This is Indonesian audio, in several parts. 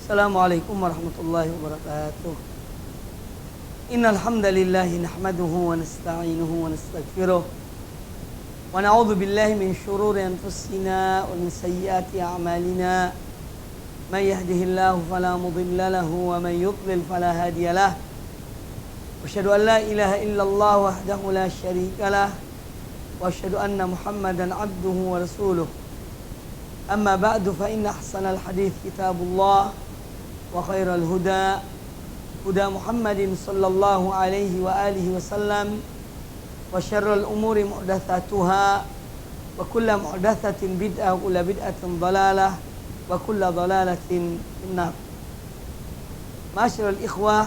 Assalamualaikum warahmatullahi wabarakatuh. Innal hamdalillah nahmaduhu wa nasta'inuhu wa nastaghfiruh wa na'udzu billahi min shururi anfusina wa min sayyiati a'malina. May yahdihillahu fala mudilla lahu wa may yudlil fala hadiyalah. Asyhadu an la ilaha illallah wahdahu la syarikalah wa asyhadu anna Muhammadan abduhu wa rasuluh. Amma ba'du fa inna ahsanal hadits kitabullah wa khairal huda huda Muhammadin sallallahu alaihi wa alihi wasallam wa syarrul umuri muhdatsatuha wa kullu muhdatsatin bid'ah wa kullu bid'atin dhalalah wa kullu dhalalatin finnar. Ma'asyiral ikhwah,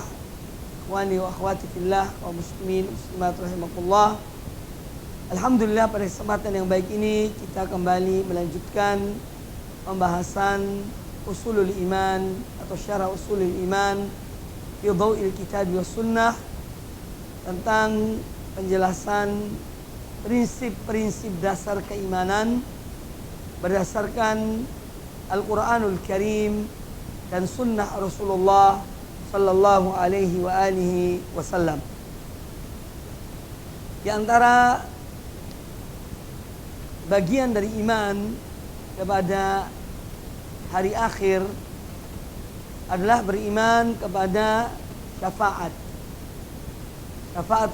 ikhwani wa akhwati fillah wa muslimin muslimat rahimakumullah. Alhamdulillah, pada kesempatan yang baik ini kita kembali melanjutkan pembahasan usulul iman atau syarah usulul iman fi dhaw'il kitab wa sunnah, tentang penjelasan prinsip-prinsip dasar keimanan berdasarkan Al-Quranul Karim dan sunnah Rasulullah sallallahu alaihi wa alihi wasallam. Di antara bagian dari iman kepada hari akhir adalah beriman kepada syafaat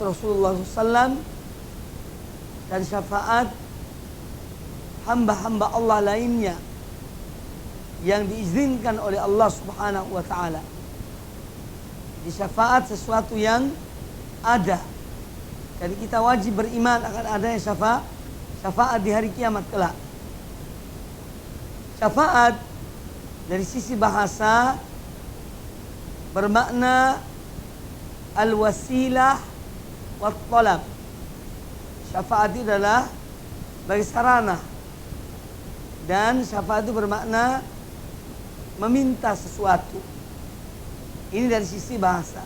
Rasulullah SAW dan syafaat hamba-hamba Allah lainnya yang diizinkan oleh Allah Subhanahu wa ta'ala. Di syafaat sesuatu yang ada, jadi kita wajib beriman akan adanya syafaat di hari kiamat kelak. Syafaat dari sisi bahasa bermakna al-wasilah wa talab. Syafaat itu adalah bagi sarana, dan syafaat itu bermakna meminta sesuatu. Ini dari sisi bahasa.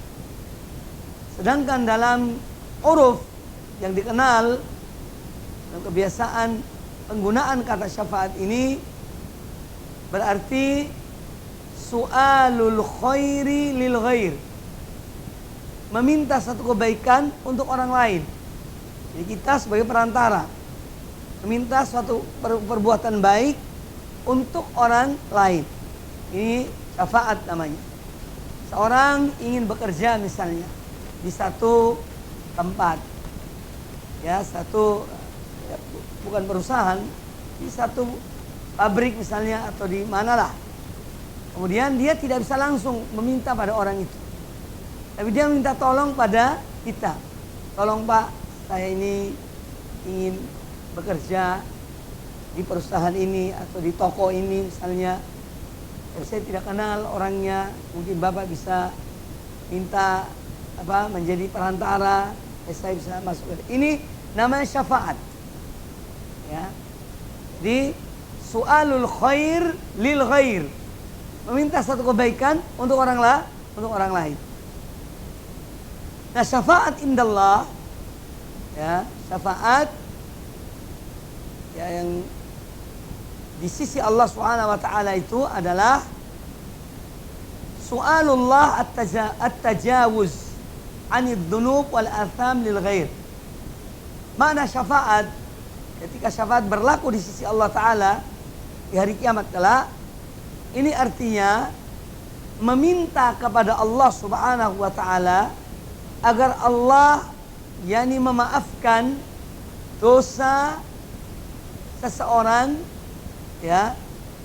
Sedangkan dalam uruf yang dikenal dan kebiasaan penggunaan kata syafaat ini berarti su'alul khairi lil ghair, meminta satu kebaikan untuk orang lain. Jadi kita sebagai perantara meminta suatu perbuatan baik untuk orang lain. Ini syafaat namanya. Seorang ingin bekerja misalnya di satu tempat, ya bukan perusahaan, di satu pabrik misalnya atau di manalah. Kemudian dia tidak bisa langsung meminta pada orang itu, tapi dia minta tolong pada kita. Tolong Pak, saya ini ingin bekerja di perusahaan ini atau di toko ini misalnya. Saya tidak kenal orangnya, mungkin Bapak bisa minta menjadi perantara, saya bisa masuk. Ini namanya syafaat. Ya. Di su'alul khair lil ghair, meminta satu kebaikan untuk orang lain. Nah, syafaat indallah, ya, syafaat ya, yang di sisi Allah Subhanahu wa ta'ala itu adalah su'alullah at-tajawuz anid dhunub wal atham lil ghair. Makna syafaat, ketika syafaat berlaku di sisi Allah Ta'ala di hari kiamat kelak, ini artinya meminta kepada Allah Subhanahu wa ta'ala agar Allah memaafkan dosa seseorang, ya,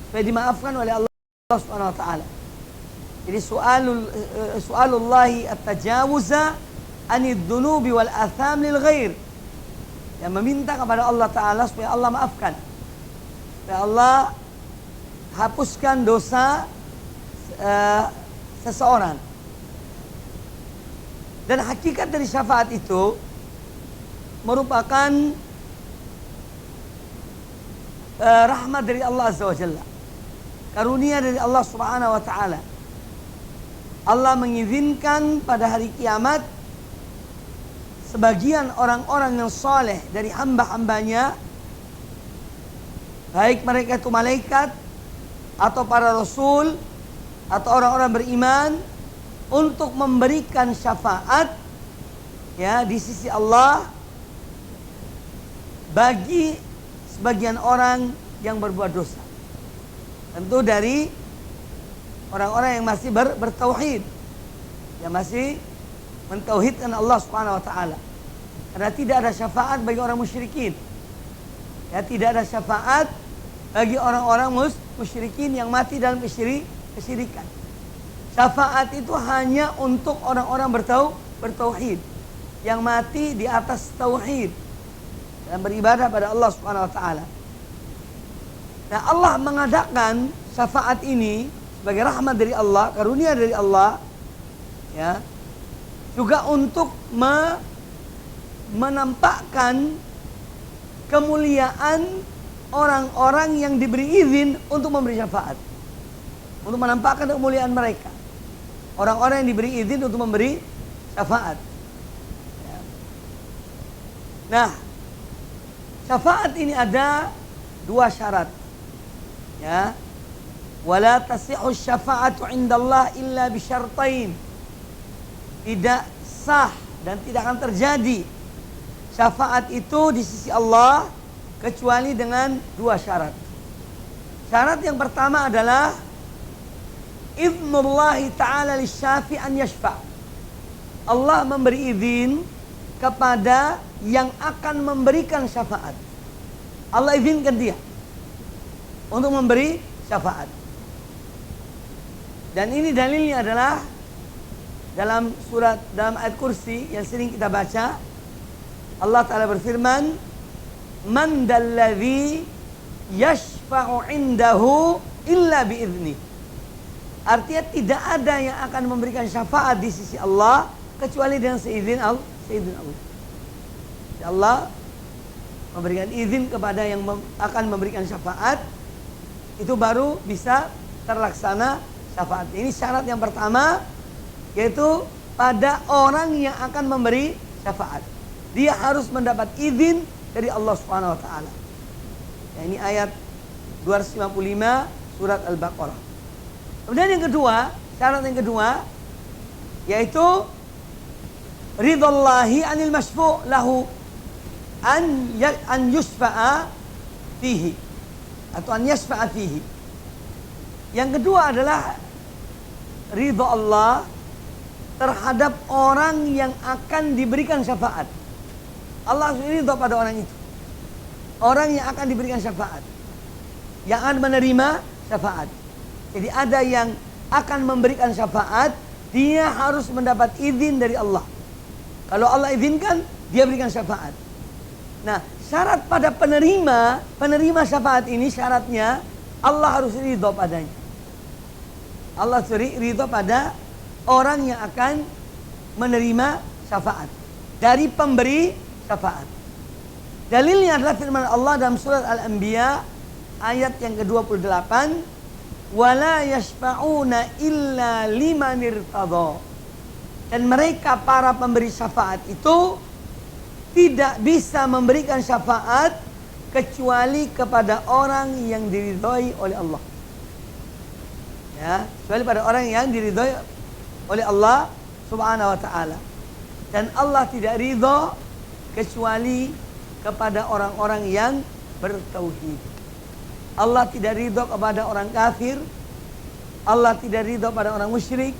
supaya dimaafkan oleh Allah Subhanahu wa ta'ala. Jadi su'alullahi at-tajawuza anid dhunubi wal atham lil ghair, yang meminta kepada Allah Ta'ala supaya Allah maafkan, supaya Allah hapuskan dosa seseorang. Dan hakikat dari syafaat itu merupakan rahmat dari Allah Azza wa Jalla, karunia dari Allah Subhanahu wa ta'ala. Allah mengizinkan pada hari kiamat sebagian orang-orang yang soleh dari hamba-hambanya, baik mereka itu malaikat atau para rasul, atau orang-orang beriman untuk memberikan syafaat ya di sisi Allah bagi sebagian orang yang berbuat dosa. Tentu dari orang-orang yang masih bertauhid, yang masih mentauhidkan Allah Subhanahu wa taala. Karena tidak ada syafaat bagi orang musyrikin. Ya, tidak ada syafaat bagi orang-orang musyrikin yang mati dalam kesyirikan. Syafaat itu hanya untuk orang-orang bertauhid, yang mati di atas tauhid dan beribadah pada Allah Subhanahu wa taala. Nah, Allah mengadakan syafaat ini sebagai rahmat dari Allah, karunia dari Allah, ya, juga untuk menampakkan kemuliaan orang-orang yang diberi izin untuk memberi syafaat, untuk menampakkan kemuliaan mereka. Orang-orang yang diberi izin untuk memberi syafaat. Ya. Nah, syafaat ini ada 2 syarat. Ya. Wala tasihhu syafa'atu 'indallah illa bi syartain. Tidak sah dan tidak akan terjadi syafaat itu di sisi Allah kecuali dengan 2 syarat. Syarat yang pertama adalah idzullahi ta'ala lisyafi' an yashfa'. Allah memberi izin kepada yang akan memberikan syafaat. Allah izinkan dia untuk memberi syafaat. Dan ini dalilnya adalah dalam ayat kursi yang sering kita baca. Allah Ta'ala berfirman, man dalladzi yashfa'u indahu illa bi'izni. Artinya tidak ada yang akan memberikan syafaat di sisi Allah kecuali dengan seizin Allah. Allah memberikan izin kepada yang akan memberikan syafaat, itu baru bisa terlaksana syafaat. Ini syarat yang pertama, yaitu pada orang yang akan memberi syafaat. Dia harus mendapat izin dari Allah Subhanahu wa taala. Ya, ini ayat 255 surat Al-Baqarah. Kemudian yang kedua, syarat yang kedua yaitu ridallahi anil masyfu' lahu an yusfa'a fihi atau an yasfa'a fihi. Yang kedua adalah ridha Allah terhadap orang yang akan diberikan syafaat. Allah ridha pada orang itu. Orang yang akan diberikan syafaat, yang akan menerima syafaat. Jadi ada yang akan memberikan syafaat, dia harus mendapat izin dari Allah. Kalau Allah izinkan, dia berikan syafaat. Nah, syarat pada penerima syafaat ini syaratnya Allah harus ridha padanya. Allah ridha pada orang yang akan menerima syafaat dari pemberi syafaat. Dalilnya adalah firman Allah dalam surat Al-Anbiya ayat yang ke-28, wala yashfa'una illa liman irtadha. Dan mereka para pemberi syafaat itu tidak bisa memberikan syafaat kecuali kepada orang yang diridhoi oleh Allah. Ya, kecuali pada orang yang diridhoi oleh Allah Subhanahu wa taala. Dan Allah tidak ridha kecuali kepada orang-orang yang bertauhid. Allah tidak ridha kepada orang kafir. Allah tidak ridha pada orang musyrik.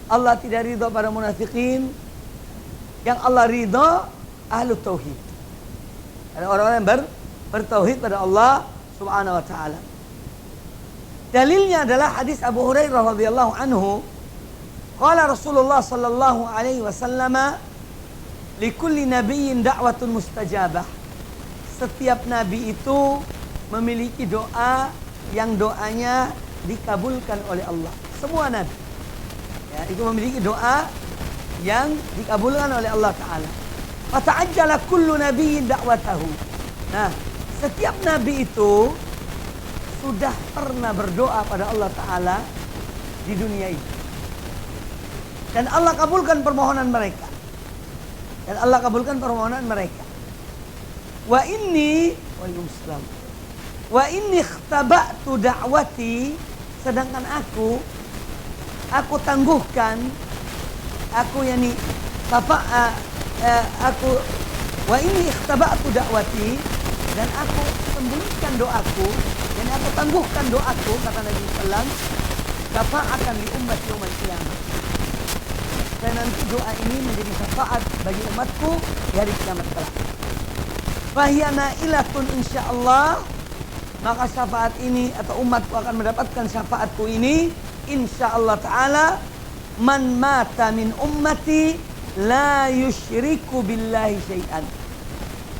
Allah tidak ridha pada munafikin. Yang Allah ridha ahlu tauhid. Ada orang-orang yang bertauhid pada Allah Subhanahu wa taala. Dalilnya adalah hadis Abu Hurairah radhiyallahu anhu, qala Rasulullah sallallahu alaihi wasallam, likulli nabiyyin da'watun mustajabah. Setiap nabi itu memiliki doa yang doanya dikabulkan oleh Allah. Semua nabi, ya, itu memiliki doa yang dikabulkan oleh Allah Ta'ala. Fata'ajjala kullu nabiyyin da'watahu. Nah, setiap nabi itu sudah pernah berdoa pada Allah Ta'ala di dunia ini. Dan Allah kabulkan permohonan mereka. Dan Allah kabulkan permohonan mereka. Wa inni ikhtaba'tu da'wati, sedangkan aku aku tangguhkan, aku yani aku wa ini ikhtaba'tu da'wati, dan aku sembunyikan doaku, dan aku tangguhkan doaku, kata Nabi sallam, syafa'atan li ummati yaumil qiyamah. Dan nanti doa ini menjadi syafaat bagi umatku di hari kiamat kelak. Fahiya na'ilatun insyaallah, maka syafaat ini atau umatku akan mendapatkan syafaatku ini insyaallah taala. Man mata min ummati la yusyriku billahi syai'an,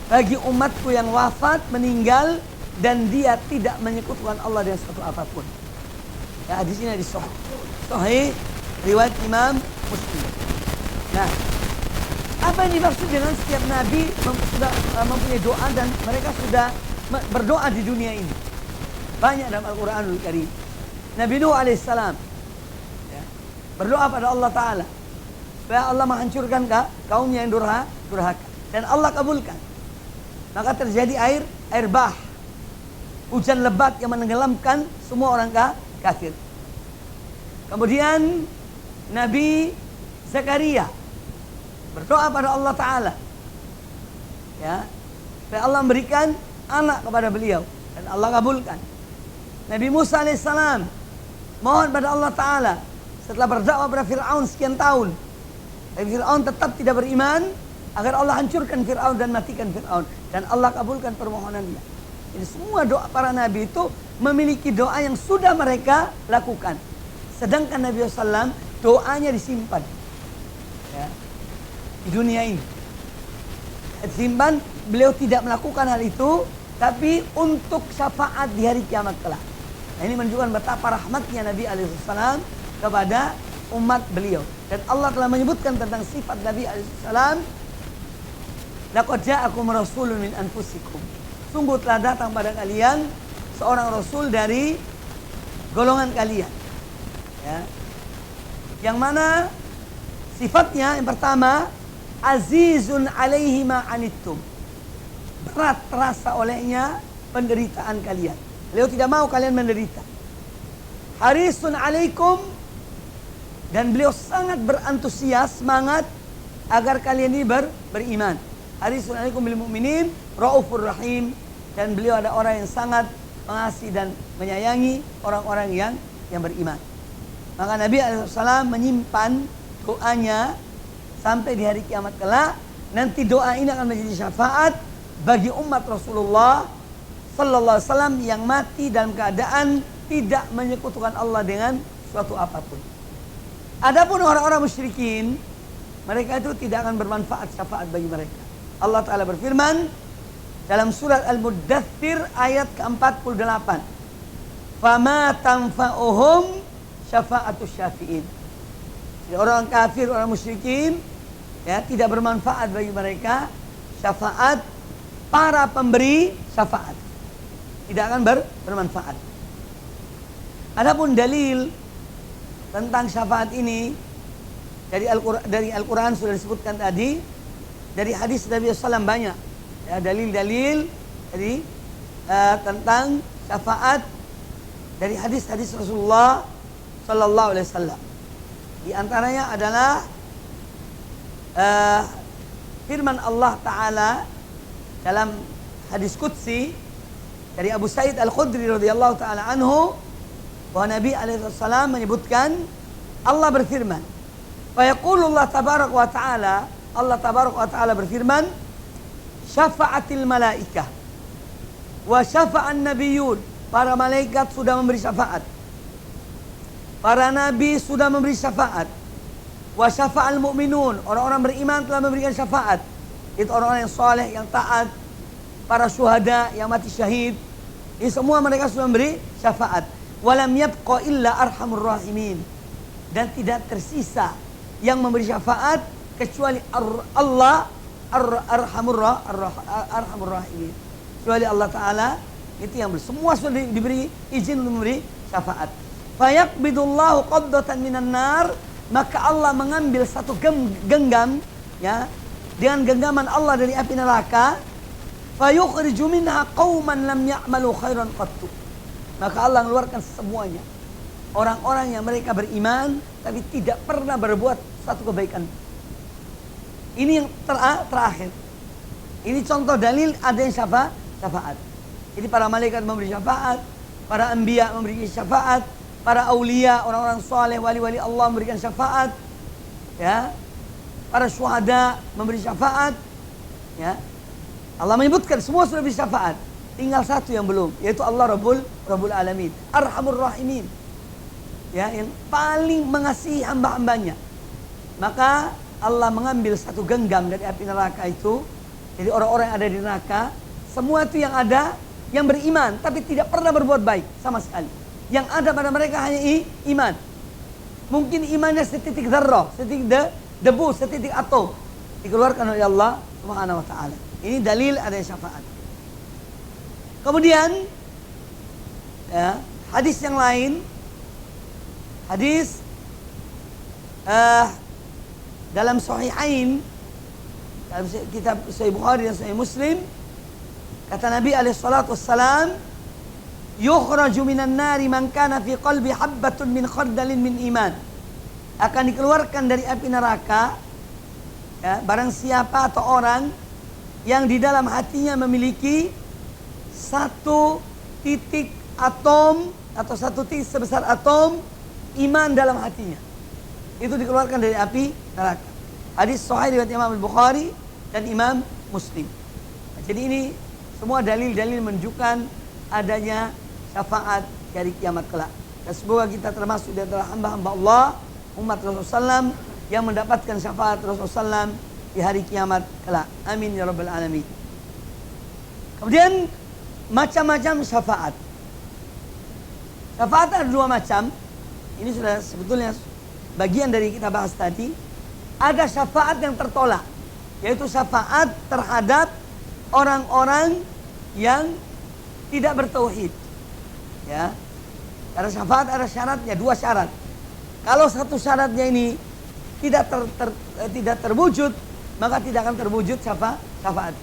bagi umatku yang wafat meninggal dan dia tidak menyekutukan Allah dengan sesuatu apapun. Ya, hadis ini hadis sahih riwayat Imam Muslim. Nah, apa yang dimaksud dengan setiap nabi sudah mempunyai doa dan mereka sudah berdoa di dunia ini? Banyak dalam Al-Quranul Karim. Nabi Nuh alaihissalam ya, berdoa pada Allah Ta'ala supaya Allah menghancurkan kaumnya yang durhaka, dan Allah kabulkan. Maka terjadi air bah, hujan lebat yang menenggelamkan semua orang kafir. Kemudian Nabi Zakaria berdoa pada Allah Ta'ala ya, supaya Allah memberikan anak kepada beliau, dan Allah kabulkan. Nabi Musa alaihissalam mohon pada Allah Ta'ala setelah berdakwah pada Fir'aun sekian tahun, tapi Fir'aun tetap tidak beriman, agar Allah hancurkan Fir'aun dan matikan Fir'aun, dan Allah kabulkan permohonannya. Jadi semua doa para nabi itu memiliki doa yang sudah mereka lakukan, sedangkan Nabi SAW doanya disimpan ya, di dunia ini disimpan. Beliau tidak melakukan hal itu, tapi untuk syafaat di hari kiamat kelak. Nah, ini menunjukkan betapa rahmatnya Nabi alaihissalam kepada umat beliau. Dan Allah telah menyebutkan tentang sifat Nabi alaihissalam, laqad ja'akum rasulun min anfusikum, sungguh telah datang pada kalian seorang rasul dari golongan kalian ya, yang mana sifatnya yang pertama, azizun alaihi ma anittum, berat terasa olehnya penderitaan kalian. Beliau tidak mau kalian menderita. Harisun alaikum, dan beliau sangat berantusias, semangat agar kalian ini beriman. Harisun alaikum bil mu'minin raufur rahim, dan beliau ada orang yang sangat mengasihi dan menyayangi orang-orang yang beriman. Maka Nabi SAW menyimpan doanya sampai di hari kiamat kelak. Nanti doa ini akan menjadi syafaat bagi umat Rasulullah Sallallahu Alaihi Wasallam yang mati dalam keadaan tidak menyekutukan Allah dengan suatu apapun. Adapun orang-orang musyrikin, mereka itu tidak akan bermanfaat syafaat bagi mereka. Allah Ta'ala berfirman dalam surat Al-Muddathir ayat ke-48, fama tanfa'uhum syafa'atus syafi'in. Jadi orang kafir, orang musyrikin ya, tidak bermanfaat bagi mereka syafaat para pemberi syafaat, tidak akan bermanfaat. Adapun dalil tentang syafaat ini dari Al-Quran sudah disebutkan tadi, dari hadis Nabi SAW banyak ya, dalil-dalil dari tentang syafaat dari hadis-hadis Rasulullah Sallallahu Alaihi Wasallam. Di antaranya adalah firman Allah Ta'ala dalam hadis Qudsi dari Abu Sa'id Al-Khudri radhiyallahu ta'ala anhu, bahwa Nabi alaihissalam menyebutkan, Allah berfirman, fayaqulullah tabarak wa ta'ala, Allah tabarak wa ta'ala berfirman, syafa'atil malaikah wa syafa'an nabiyun, para malaikat sudah memberi syafaat, para nabi sudah memberi syafaat, wa syafa'al mu'minun, orang-orang beriman telah memberikan syafaat, itu orang-orang yang soleh, yang taat, para syuhada yang mati syahid, ini semua mereka sudah memberi syafaat. Walam yabqa illa arhamur rahimin, dan tidak tersisa yang memberi syafaat kecuali Allah arhamur rahimin, kecuali Allah Ta'ala itu yang semua sudah diberi izin untuk memberi syafaat. Fayaqbidullahu qabdatan minan nar, maka Allah mengambil satu genggam ya, dengan genggaman Allah dari api neraka, fayukhriju minha qauman lam ya'malu khairan qattu, maka Allah mengeluarkan semuanya orang-orang yang mereka beriman tapi tidak pernah berbuat satu kebaikan. Ini yang terakhir. Ini contoh dalil ada yang syafaat. Jadi para malaikat memberi syafaat, para anbiya memberi syafaat, para aulia, orang-orang soleh, wali-wali Allah memberikan syafaat, ya. Para syuhada memberi syafaat, ya. Allah menyebutkan semua sudah beri syafaat. Tinggal satu yang belum, yaitu Allah Rabbul Alamin, Arhamur Rahimin, ya, yang paling mengasihi hamba-hambanya. Maka Allah mengambil satu genggam dari api neraka itu. Jadi orang-orang yang ada di neraka, semua itu yang ada yang beriman tapi tidak pernah berbuat baik sama sekali. Yang ada pada mereka hanya iman. Mungkin imannya setitik zarrah, setitik debu, setitik atom, dikeluarkan oleh Allah Subhanahu wa taala. Ini dalil ada syafaat. Kemudian, ya, hadis yang lain, hadis dalam Sahihain, dalam kitab Sahih Bukhari dan Sahih Muslim, kata Nabi alaihi salatu wassalam, yukhraju minan nari man kana fi qalbi habbatun min khardalin min iman. Akan dikeluarkan dari api neraka, ya, barang siapa atau orang yang di dalam hatinya memiliki satu titik atom atau satu titik sebesar atom iman dalam hatinya. Itu dikeluarkan dari api neraka. Hadis sahih riwayat Imam Al-Bukhari dan Imam Muslim. Nah, jadi ini semua dalil-dalil menunjukkan adanya syafaat dari kiamat kelak. Dan semoga kita termasuk di antara hamba-hamba Allah, umat Rasulullah SAW, yang mendapatkan syafaat Rasulullah SAW di hari kiamat kelak. Amin ya rabbal alamin. Kemudian macam-macam syafaat. Syafaat ada dua macam. Ini sudah sebetulnya bagian dari kita bahas tadi. Ada syafaat yang tertolak, yaitu syafaat terhadap orang-orang yang tidak bertauhid, ya. Karena syafaat ada syaratnya, dua syarat. Kalau satu syaratnya ini tidak terwujud, maka tidak akan terwujud syafaat.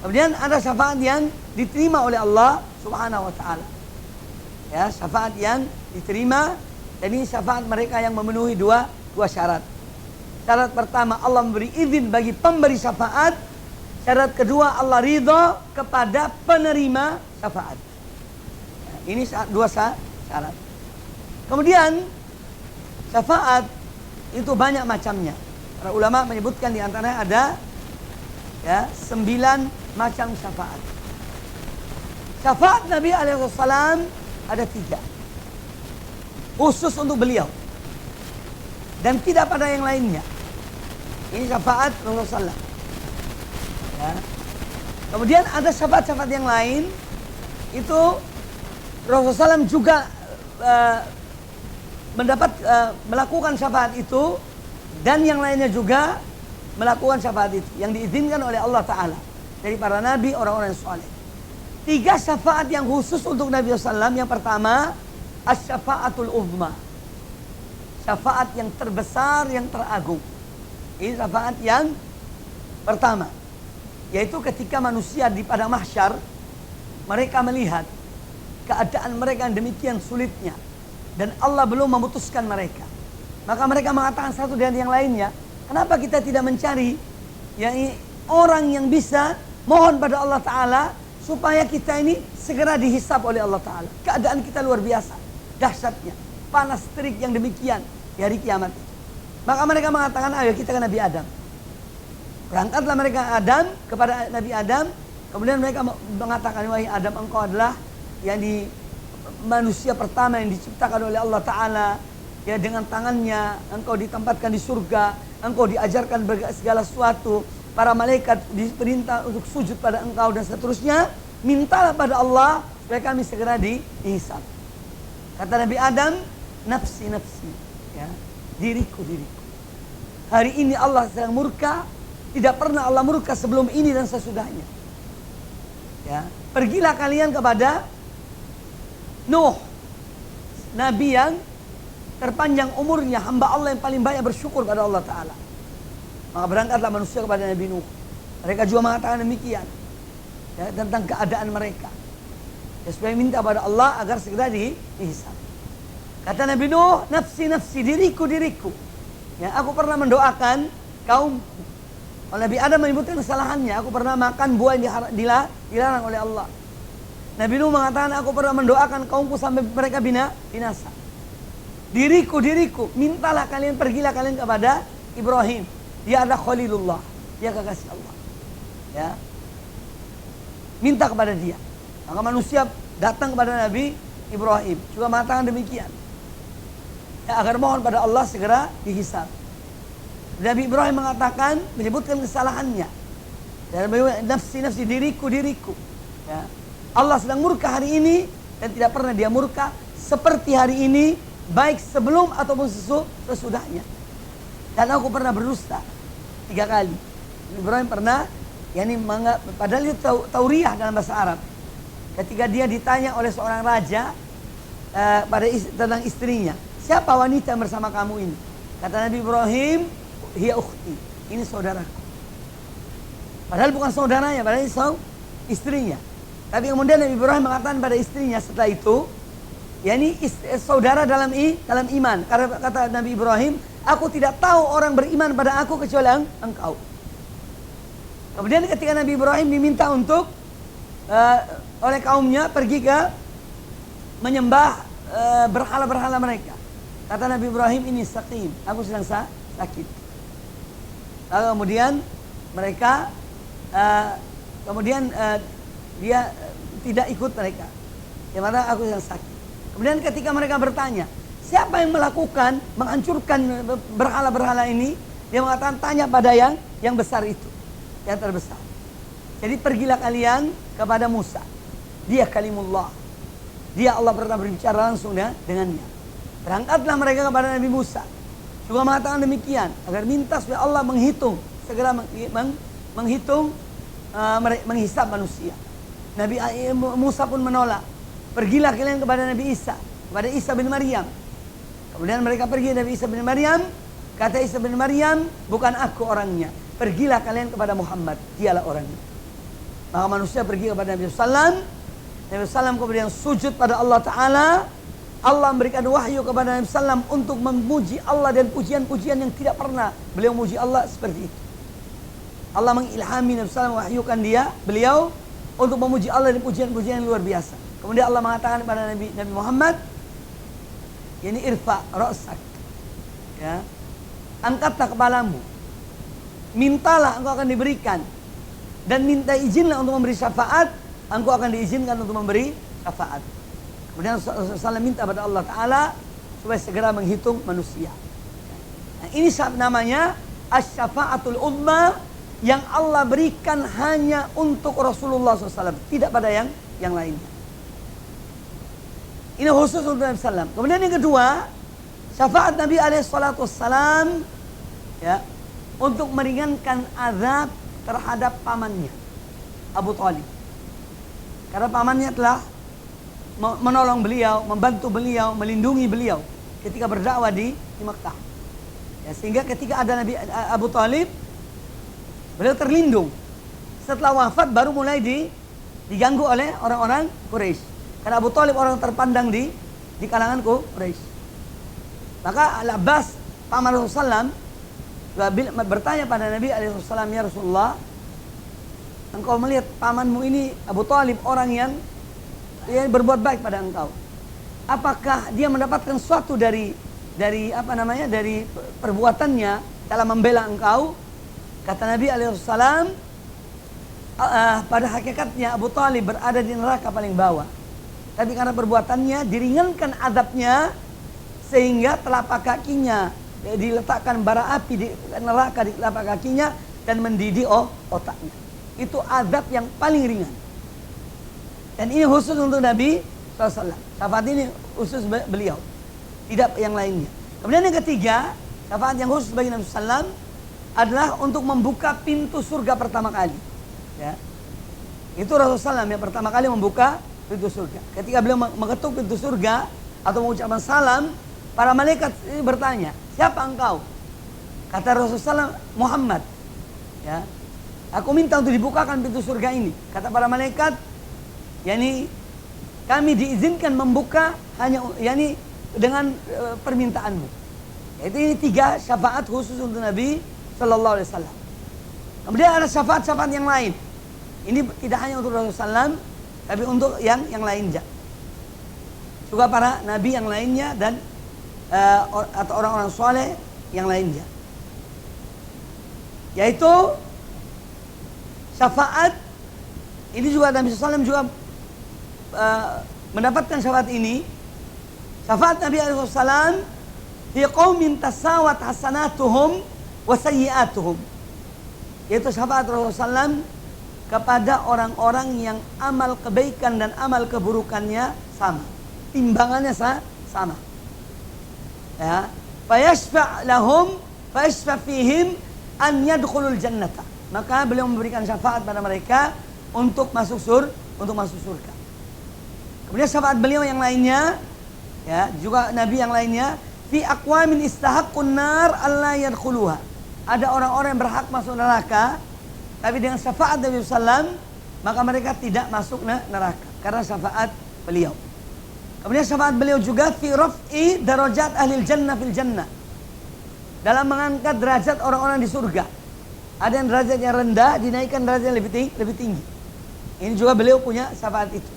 Kemudian ada syafaat yang diterima oleh Allah Subhanahu wa taala. Ya, syafaat yang diterima, dan ini syafaat mereka yang memenuhi dua syarat. Syarat pertama, Allah memberi izin bagi pemberi syafaat. Syarat kedua, Allah ridha kepada penerima syafaat. Nah, ini dua syarat. Kemudian syafaat itu banyak macamnya. Para ulama menyebutkan di antaranya ada, ya, 9 macam syafaat. Syafaat Nabi alaihissalam ada 3. Khusus untuk beliau. Dan tidak pada yang lainnya. Ini syafaat Rasulullah SAW. Ya. Kemudian ada syafaat-syafaat yang lain. Itu Rasulullah SAW juga melakukan syafaat itu. Dan yang lainnya juga melakukan syafaat itu. Yang diizinkan oleh Allah Ta'ala. Dari para nabi, orang-orang yang soleh. 3 syafaat yang khusus untuk Nabi SAW. Yang pertama, as-syafaatul uzma. Syafaat yang terbesar, yang teragung. Ini syafaat yang pertama. Yaitu ketika manusia di padang mahsyar, mereka melihat keadaan mereka yang demikian sulitnya. Dan Allah belum memutuskan mereka. Maka mereka mengatakan satu dan yang lainnya, kenapa kita tidak mencari orang yang bisa mohon pada Allah Ta'ala supaya kita ini segera dihisab oleh Allah Ta'ala. Keadaan kita luar biasa, dahsyatnya, panas terik yang demikian di hari kiamat. Maka mereka mengatakan, ayo kita ke Nabi Adam. Berangkatlah mereka Adam kepada Nabi Adam. Kemudian mereka mengatakan, wahai Adam, engkau adalah yang manusia pertama yang diciptakan oleh Allah Ta'ala. Ya, dengan tangannya engkau ditempatkan di surga, engkau diajarkan segala sesuatu. Para malaikat diperintah untuk sujud pada engkau dan seterusnya. Mintalah pada Allah supaya kami segera dihisab. Kata Nabi Adam, nafsi, nafsi. Ya, diriku. Hari ini Allah sedang murka. Tidak pernah Allah murka sebelum ini dan sesudahnya. Ya, pergilah kalian kepada Nuh, Nabi yang terpanjang umurnya, hamba Allah yang paling banyak bersyukur pada Allah Ta'ala. Maka berangkatlah manusia kepada Nabi Nuh. Mereka juga mengatakan demikian, ya, tentang keadaan mereka. Ya, supaya minta pada Allah agar segera dihisab. Kata Nabi Nuh, nafsi nafsi, diriku diriku. Ya, aku pernah mendoakan kaum. Kalau Nabi Adam menyebutkan kesalahannya, aku pernah makan buah yang dilarang oleh Allah. Nabi Nuh mengatakan, aku pernah mendoakan kaumku sampai mereka binasa. Diriku diriku, mintalah kalian, pergilah kalian kepada Ibrahim. Dia adalah Khalilullah, dia kekasih Allah. Ya, minta kepada dia. Maka manusia datang kepada Nabi Ibrahim, juga mengatakan demikian. Ya, agar mohon pada Allah segera dihisab. Nabi Ibrahim mengatakan, menyebutkan kesalahannya. Dan nafsi nafsi, diriku diriku. Ya. Allah sedang murka hari ini dan tidak pernah dia murka seperti hari ini, baik sebelum ataupun sesudahnya. Dan aku pernah berdusta 3 kali. Nabi Ibrahim pernah, padahal itu tauriah dalam bahasa Arab. Ketika dia ditanya oleh seorang raja tentang istrinya, siapa wanita yang bersama kamu ini? Kata Nabi Ibrahim, hiya ukhti, ini saudaraku. Padahal bukan saudaranya, padahal ini istrinya. Tapi kemudian Nabi Ibrahim mengatakan pada istrinya setelah itu, saudara dalam iman. Karena kata Nabi Ibrahim, aku tidak tahu orang beriman pada aku kecuali engkau. Kemudian ketika Nabi Ibrahim diminta untuk oleh kaumnya pergi ke menyembah berhala-berhala mereka. Kata Nabi Ibrahim, ini saqim, aku sedang sakit. Lalu kemudian mereka dia tidak ikut mereka. Dia mengatakan, aku sedang sakit. Kemudian ketika mereka bertanya, siapa yang melakukan, menghancurkan berhala-berhala ini? Dia mengatakan, tanya pada yang besar itu, yang terbesar. Jadi pergilah kalian kepada Musa. Dia kalimullah. Dia Allah pernah berbicara langsung dengannya. Berangkatlah mereka kepada Nabi Musa. Juga mengatakan demikian, agar minta supaya Allah segera menghitung, menghisab manusia. Nabi Musa pun menolak. Pergilah kalian kepada Nabi Isa, kepada Isa bin Maryam. Kemudian mereka pergi Nabi Isa bin Maryam. Kata Isa bin Maryam, bukan aku orangnya. Pergilah kalian kepada Muhammad, dialah orangnya. Maka manusia pergi kepada Nabi Sallam. Nabi Sallam kemudian sujud pada Allah Ta'ala. Allah memberikan wahyu kepada Nabi Sallam untuk memuji Allah dan pujian-pujian yang tidak pernah beliau memuji Allah seperti itu. Allah mengilhami Nabi Sallam, wahyukan beliau untuk memuji Allah dan pujian-pujian yang luar biasa. Kemudian Allah mengatakan kepada Nabi Muhammad, ini irfa ra'sak, ya, angkatlah kepalamu, mintalah engkau akan diberikan, dan minta izinlah untuk memberi syafaat, engkau akan diizinkan untuk memberi syafaat. Kemudian Rasulullah minta pada Allah Ta'ala supaya segera menghitung manusia. Nah, ini namanya asy-syafa'atul ummah, yang Allah berikan hanya untuk Rasulullah SAW, tidak pada yang lainnya. Ini khusus untuk Nabi SAW. Kemudian yang kedua, syafaat Nabi SAW, ya, untuk meringankan azab terhadap pamannya, Abu Thalib. Karena pamannya telah menolong beliau, membantu beliau, melindungi beliau ketika berdakwah di Makkah. Ya, sehingga ketika ada Nabi Abu Thalib, beliau terlindung. Setelah wafat baru mulai diganggu oleh orang-orang Quraisy. Karena Abu Thalib orang terpandang di kalangan Quraisy. Maka Al-Abbas, paman Rasulullah SAW, bertanya pada Nabi SAW, ya Rasulullah, engkau melihat pamanmu ini Abu Thalib orang yang berbuat baik pada engkau. Apakah dia mendapatkan sesuatu dari perbuatannya dalam membela engkau? Kata Nabi SAW, pada hakikatnya Abu Thalib berada di neraka paling bawah. Tapi karena perbuatannya diringankan azabnya, sehingga telapak kakinya diletakkan bara api di neraka di telapak kakinya dan mendidih otaknya. Itu azab yang paling ringan. Dan ini khusus untuk Nabi SAW. Syafaat ini khusus beliau, tidak yang lainnya. Kemudian yang ketiga, syafaat yang khusus bagi Nabi SAW adalah untuk membuka pintu surga pertama kali. Ya. Itu Rasulullah SAW yang pertama kali membuka pintu surga. Ketika beliau mengetuk pintu surga atau mengucapkan salam, para malaikat bertanya, siapa engkau? Kata Rasulullah SAW, Muhammad. Ya. Aku minta untuk dibukakan pintu surga ini. Kata para malaikat, kami diizinkan membuka hanya dengan permintaanmu. Yaitu ini 3 syafaat khusus untuk Nabi Sallallahu Alaihi Wasallam. Kemudian ada syafaat-syafaat yang lain. Ini tidak hanya untuk Rasulullah SAW, tapi untuk yang lainnya. Juga para nabi yang lainnya dan atau orang-orang soleh yang lainnya. Yaitu syafaat ini juga Nabi SAW juga mendapatkan syafaat ini. Syafaat Nabi SAW fi qaumin tasawat hasanatuhum wa sayyi'atuhum. Yaitu syafaat Rasulullah SAW kepada orang-orang yang amal kebaikan dan amal keburukannya sama. Timbangannya sama. Ya. Fayashfa' lahum fayashfa' fihim an yadkhulul jannata. Maka beliau memberikan syafaat pada mereka untuk masuk surga. Kemudian syafaat beliau yang lainnya, ya, juga nabi yang lainnya, fi aqwamin istahaqqun nar alla yadkhuluha. Ada orang-orang yang berhak masuk neraka, tapi dengan syafaat Nabi SAW, maka mereka tidak masuk neraka karena syafaat beliau. Kemudian syafaat beliau juga fi raf'i darajat ahlil jannah fil jannah. Dalam mengangkat derajat orang-orang di surga. Ada yang derajat yang rendah dinaikkan derajat yang lebih tinggi. Ini juga beliau punya syafaat itu.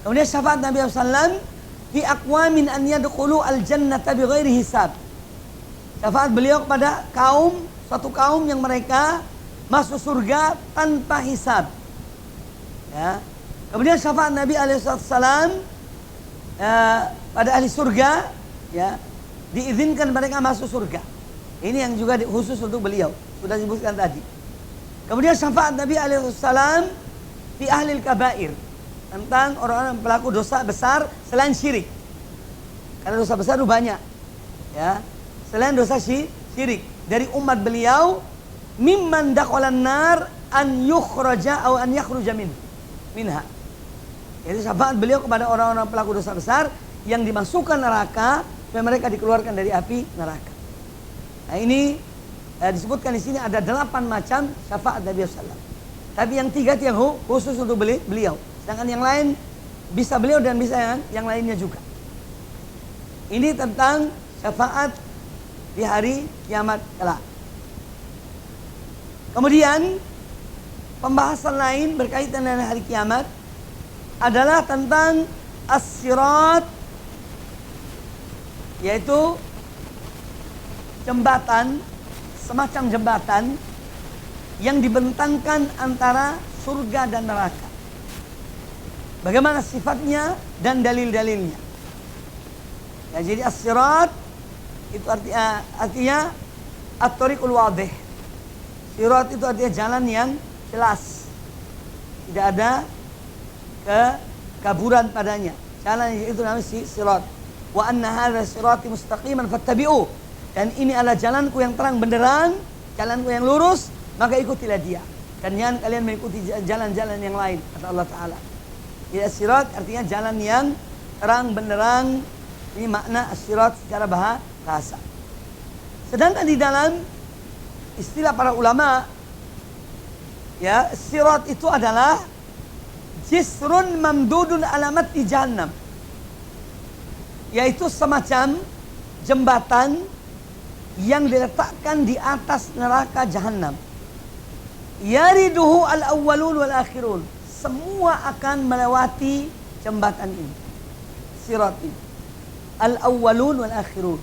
Kemudian syafaat Nabi SAW fi aqwamin an yadkhulu al-jannata bighairi hisab. Syafaat beliau kepada suatu kaum yang mereka masuk surga tanpa hisab. Ya. Kemudian syafaat Nabi SAW pada ahli surga, ya, diizinkan mereka masuk surga. Ini yang juga khusus untuk beliau, sudah disebutkan tadi. Kemudian syafaat Nabi SAW fi ahlil kabair, tentang orang-orang pelaku dosa besar selain syirik. Karena dosa besar itu banyak, ya. Selain dosa syirik dari umat beliau, mimman dakhalan nar an yukhraja atau an yakhruja minha. Jadi syafaat beliau kepada orang-orang pelaku dosa besar yang dimasukkan neraka supaya mereka dikeluarkan dari api neraka. Nah, ini disebutkan di sini ada 8 macam syafaat Nabi SAW. Tapi yang 3 itu yang khusus untuk beliau. Sedangkan yang lain bisa beliau dan bisa yang lainnya juga. Ini tentang syafaat di hari kiamat kelak. Kemudian pembahasan lain berkaitan dengan hari kiamat adalah tentang as-sirat, yaitu jembatan, semacam jembatan yang dibentangkan antara surga dan neraka. Bagaimana sifatnya dan dalil-dalilnya. Ya, jadi as-sirat itu artinya at-tariqul wadih. Sirat itu artinya jalan yang jelas, tidak ada kekaburan padanya. Jalan itu namanya sirat. Wa anna hadza sirati mustaqiman fattabi'u. Dan ini adalah jalanku yang terang benderang, jalanku yang lurus, maka ikutilah dia. Dan jangan kalian mengikuti jalan-jalan yang lain, kata Allah Ta'ala. Ya, sirat artinya jalan yang terang benderang. Ini makna as-sirat secara bahasa. Sedangkan di dalam istilah para ulama, ya, sirat itu adalah jisrun mamdudun alamat di jahannam, yaitu semacam jembatan yang diletakkan di atas neraka jahannam. Yariduhu al-awwalun wal akhirun. Semua akan melewati jembatan ini, sirat ini. Al-awwalun wal akhirun.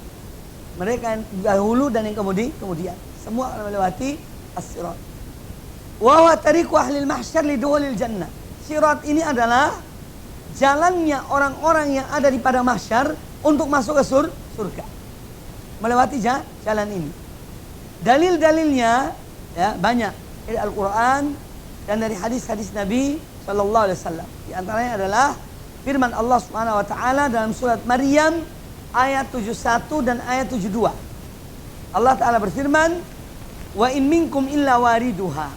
Mereka yang dahulu dan yang kemudian. Semua akan melewati as-sirat. Wa huwa tariqu ahlil mahsyar lidukhulil jannah. Sirat ini adalah jalannya orang-orang yang ada di padang mahsyar untuk masuk ke surga. Melewati jalan ini. Dalil-dalilnya, ya, banyak dari Al-Quran dan dari hadis-hadis Nabi Sallallahu Alaihi Wasallam. Di antaranya adalah firman Allah Subhanahu Wa Taala dalam surat Maryam ayat 71 dan ayat 72. Allah Ta'ala berfirman, wa in minkum illa wariduha.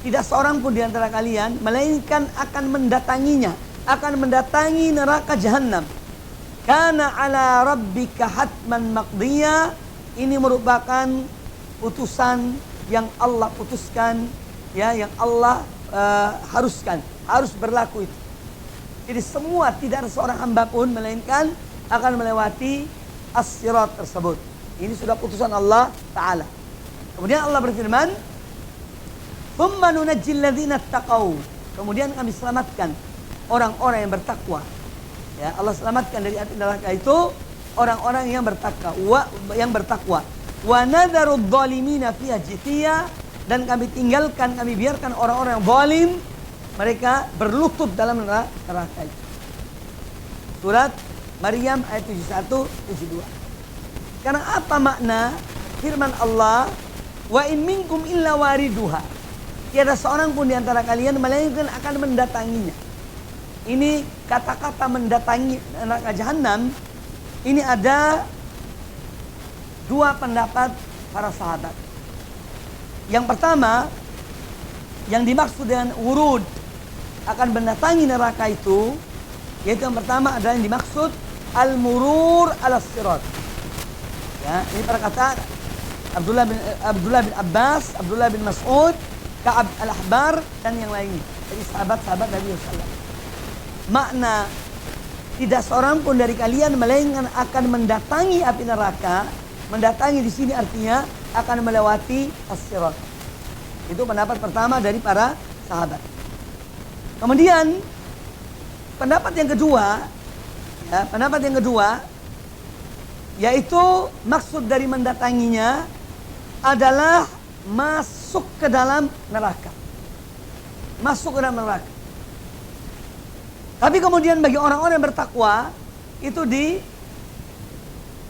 Tidak seorang pun di antara kalian melainkan akan mendatanginya, akan mendatangi neraka jahanam. Kana ala rabbika hatman maqdiya. Ini merupakan putusan yang Allah putuskan, ya, yang Allah haruskan, harus berlaku itu. Jadi semua, tidak ada seorang hamba pun melainkan akan melewati as-sirat tersebut. Ini sudah putusan Allah Ta'ala. Kemudian Allah berfirman, "Tsumma nunajjil ladzina taqau." Kemudian kami selamatkan orang-orang yang bertakwa. Ya, Allah selamatkan dari api neraka itu orang-orang yang bertakwa. Wa nadharudz zalimina fiha jithiya, dan kami tinggalkan, kami biarkan orang-orang yang zalim mereka berlutut dalam neraka itu. Surat Maryam ayat 71 72. Karena apa makna firman Allah, "Wa in minkum illa wariduha." Tiada seorang pun di antara kalian melainkan akan mendatanginya. Ini kata-kata mendatangi neraka jahanam, ini ada dua pendapat para sahabat. Yang pertama, yang dimaksud dengan wurud akan mendatangi neraka itu, yaitu yang pertama adalah yang dimaksud al-murur ala-sirat. Ya, ini perkataan Abdullah bin Abbas, Abdullah bin Mas'ud, Ka'ab al-Ahbar, dan yang lainnya. Jadi sahabat-sahabat Nabi SAW. Makna tidak seorang pun dari kalian melainkan akan mendatangi api neraka. Mendatangi di sini artinya akan melewati as-sirat. Itu pendapat pertama dari para sahabat. Kemudian pendapat yang kedua, yaitu maksud dari mendatanginya adalah masuk ke dalam neraka. Masuk ke dalam neraka. Tapi kemudian bagi orang-orang yang bertakwa, itu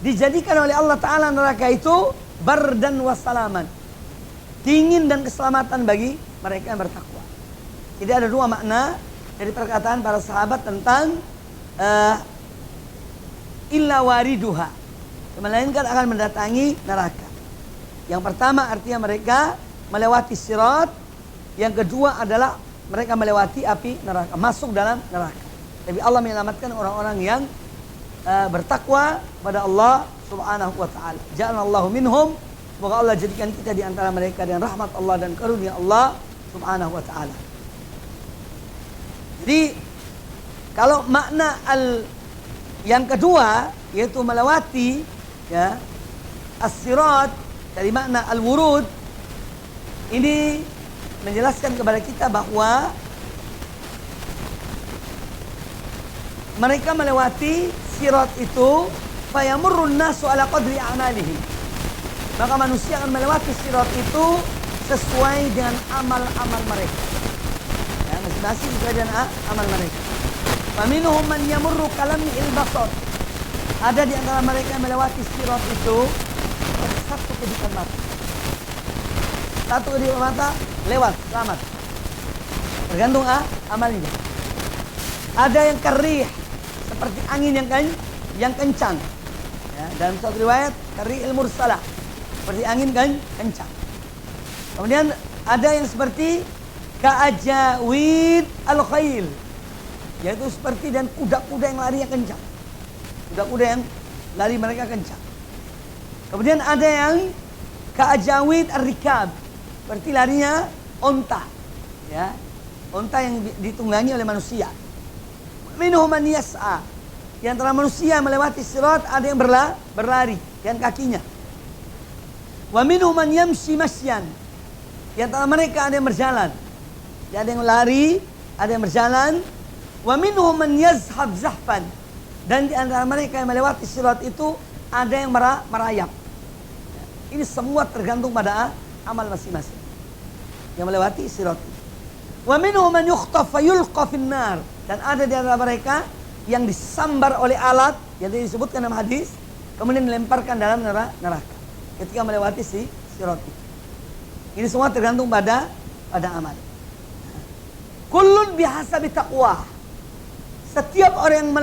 dijadikan oleh Allah Ta'ala neraka itu bardan wassalaman, dingin dan keselamatan bagi mereka yang bertakwa. Jadi ada dua makna dari perkataan para sahabat tentang illa wariduha, melainkan akan mendatangi neraka. Yang pertama artinya mereka melewati sirat. Yang kedua adalah mereka melewati api neraka, masuk dalam neraka. Tapi Allah menyelamatkan orang-orang yang bertakwa pada Allah Subhanahu wa ta'ala. Ja'alallahu minhum. Semoga Allah jadikan kita di antara mereka dengan rahmat Allah dan karunia Allah Subhanahu wa ta'ala. Jadi kalau makna yang kedua, yaitu melewati, ya, as-sirat dari makna al-wurud, ini menjelaskan kepada kita bahwa mereka melewati sirat itu, fayamurrun nasu ala qadri a'malihim. Maka manusia akan melewati sirat itu sesuai dengan amal-amal mereka. Ya, masing-masing sesuai dengan amal mereka. Faminhum man yamurru kalamil basar. Ada di antara mereka yang melewati sirat itu satu kedipan mata. Satu kedipan mata lewat, selamat. Tergantung amalnya. Ada yang kerih, seperti angin yang kencang. Ya, dalam suatu riwayat karihil mursalah, seperti angin kencang. Kemudian ada yang seperti ka'ajawid al-khail, yaitu seperti dan kuda-kuda yang larinya kencang. Kuda-kuda yang lari mereka kencang. Kemudian ada yang ka'ajawid ar-rikab, seperti larinya onta. Ya, onta yang ditunggangi oleh manusia. Minhum man yas'a. Di antara manusia melewati sirat ada yang berlari dengan kakinya. Wa minhum man yamshi masyan. Di antara mereka ada yang berjalan. Ada yang lari, ada yang berjalan. Wa minhum man yazhab zahfan. Dan di antara mereka yang melewati sirat itu ada yang merayap. Ini semua tergantung pada amal masing-masing yang melewati sirat. Wa minhum man yukhtaf fayulqa finnar. Dan ada di antara mereka yang disambar oleh alat yang disebutkan dalam hadis, kemudian dilemparkan dalam neraka ketika melewati sirat itu. Ini semua tergantung pada amal. Kullun bihasabi taqwa. Setiap orang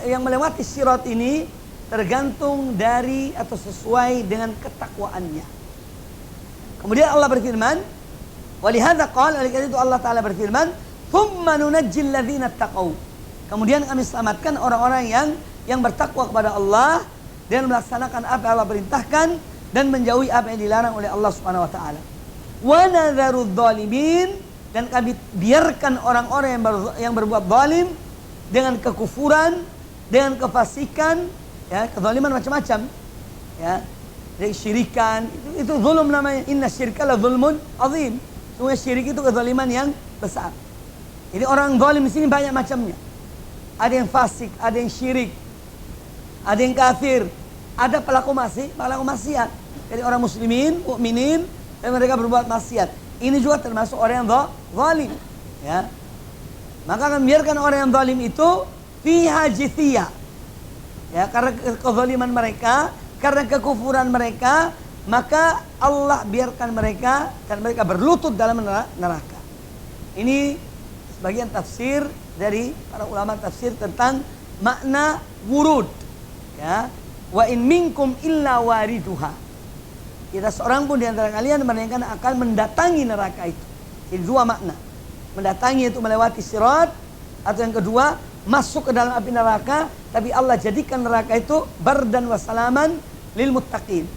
yang melewati sirat ini tergantung dari atau sesuai dengan ketakwaannya. Kemudian Allah berfirman, walihadza qala, oleh karena itu Allah Ta'ala berfirman, "Tsumma nunajjil ladzina taqau." Kemudian kami selamatkan orang-orang yang bertakwa kepada Allah dan melaksanakan apa yang Allah perintahkan dan menjauhi apa yang dilarang oleh Allah Subhanahu wa taala. Wa nadharudz zalimin, dan kami biarkan orang-orang yang berbuat zalim dengan kekufuran dengan kefasikan, ya, kezaliman macam-macam, ya, dari syirikan, itu zulum namanya. Inna syirka la zulmun azim. Sungguh syirik itu kezaliman yang besar. Jadi orang zalim di sini banyak macamnya. Ada yang fasik, ada yang syirik, ada yang kafir, ada pelaku maksiat. Jadi orang muslimin, mukminin, dan mereka berbuat maksiat. Ini juga termasuk orang yang zalim, ya. Maka akan biarkan orang yang zalim itu fiha jithiyah, ya, karena kezaliman mereka, karena kekufuran mereka, maka Allah biarkan mereka dan mereka berlutut dalam neraka. Ini sebagian tafsir dari para ulama tafsir tentang makna wurud, ya. Wa in minkum illa wariduha. Tidak seorang pun di antara kalian melainkan akan mendatangi neraka itu. Jadi dua makna. Mendatangi itu melewati sirat, atau yang kedua masuk ke dalam api neraka, tapi Allah jadikan neraka itu bardan wa salaman lil muttaqin,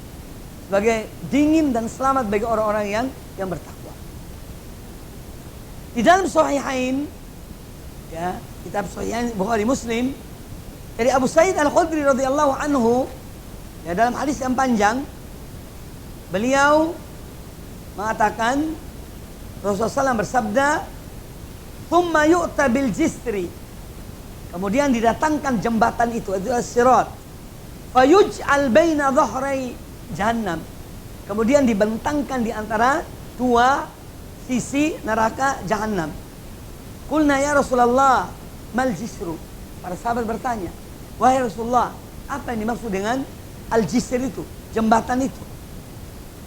sebagai dingin dan selamat bagi orang-orang yang bertakwa. Di dalam Sahihain, ya, kitab Sahihain Bukhari Muslim, dari Abu Sa'id Al-Khudri radhiyallahu anhu, ya, dalam hadis yang panjang, beliau mengatakan Rasulullah SAW bersabda, "Tsumma yu'ta bil jisri." Kemudian didatangkan jembatan itu adalah sirat. Fayuj'al baina dhahrai jahannam. Kemudian dibentangkan di antara dua sisi neraka jahannam. Qulna ya Rasulullah, mal jisru? Para sahabat bertanya, wahai Rasulullah, apa yang dimaksud dengan al-jisr itu, jembatan itu?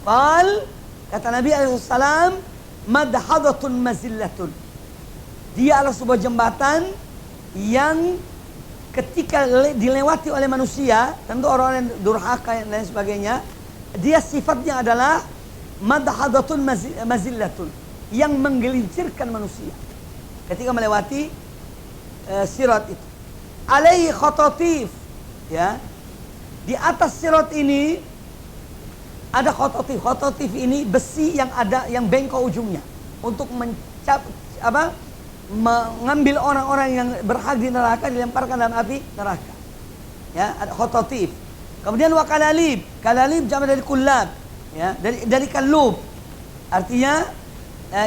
Qal, kata Nabi SAW, madhadatun mazillatun. Dia adalah sebuah jembatan yang ketika dilewati oleh manusia, tentu orang yang durhaka dan lain sebagainya, dia sifatnya adalah madhadatun mazillatun, yang menggelincirkan manusia ketika melewati sirat itu. Alaihi khototif, ya, di atas sirat ini ada khototif. Khototif ini besi yang ada, yang bengkok ujungnya, untuk mengambil orang-orang yang berhak di neraka, dilemparkan dalam api neraka, ya, ada khototif. Kemudian wa kalalib, kalalib jama dari kullab, ya, dari kalub, artinya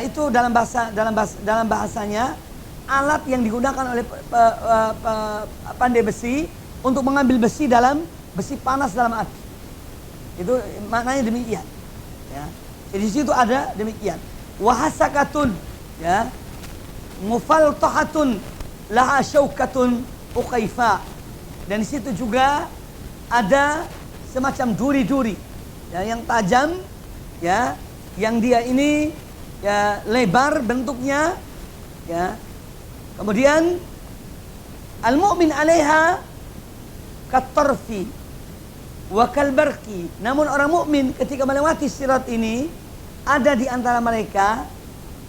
itu dalam bahasanya alat yang digunakan oleh pandai besi untuk mengambil besi panas dalam api. Itu maknanya demikian, ya. Jadi di situ ada demikian. Wahasakatun, ya, mufaltahatun laha syaukatun uqaifa. Dan di situ juga ada semacam duri-duri, ya, yang tajam, ya, yang dia ini, ya, lebar bentuknya, ya. Kemudian al-mu'min 'alaiha katarfi wa kalbarki. Namun orang mukmin ketika melewati sirat ini, ada di antara mereka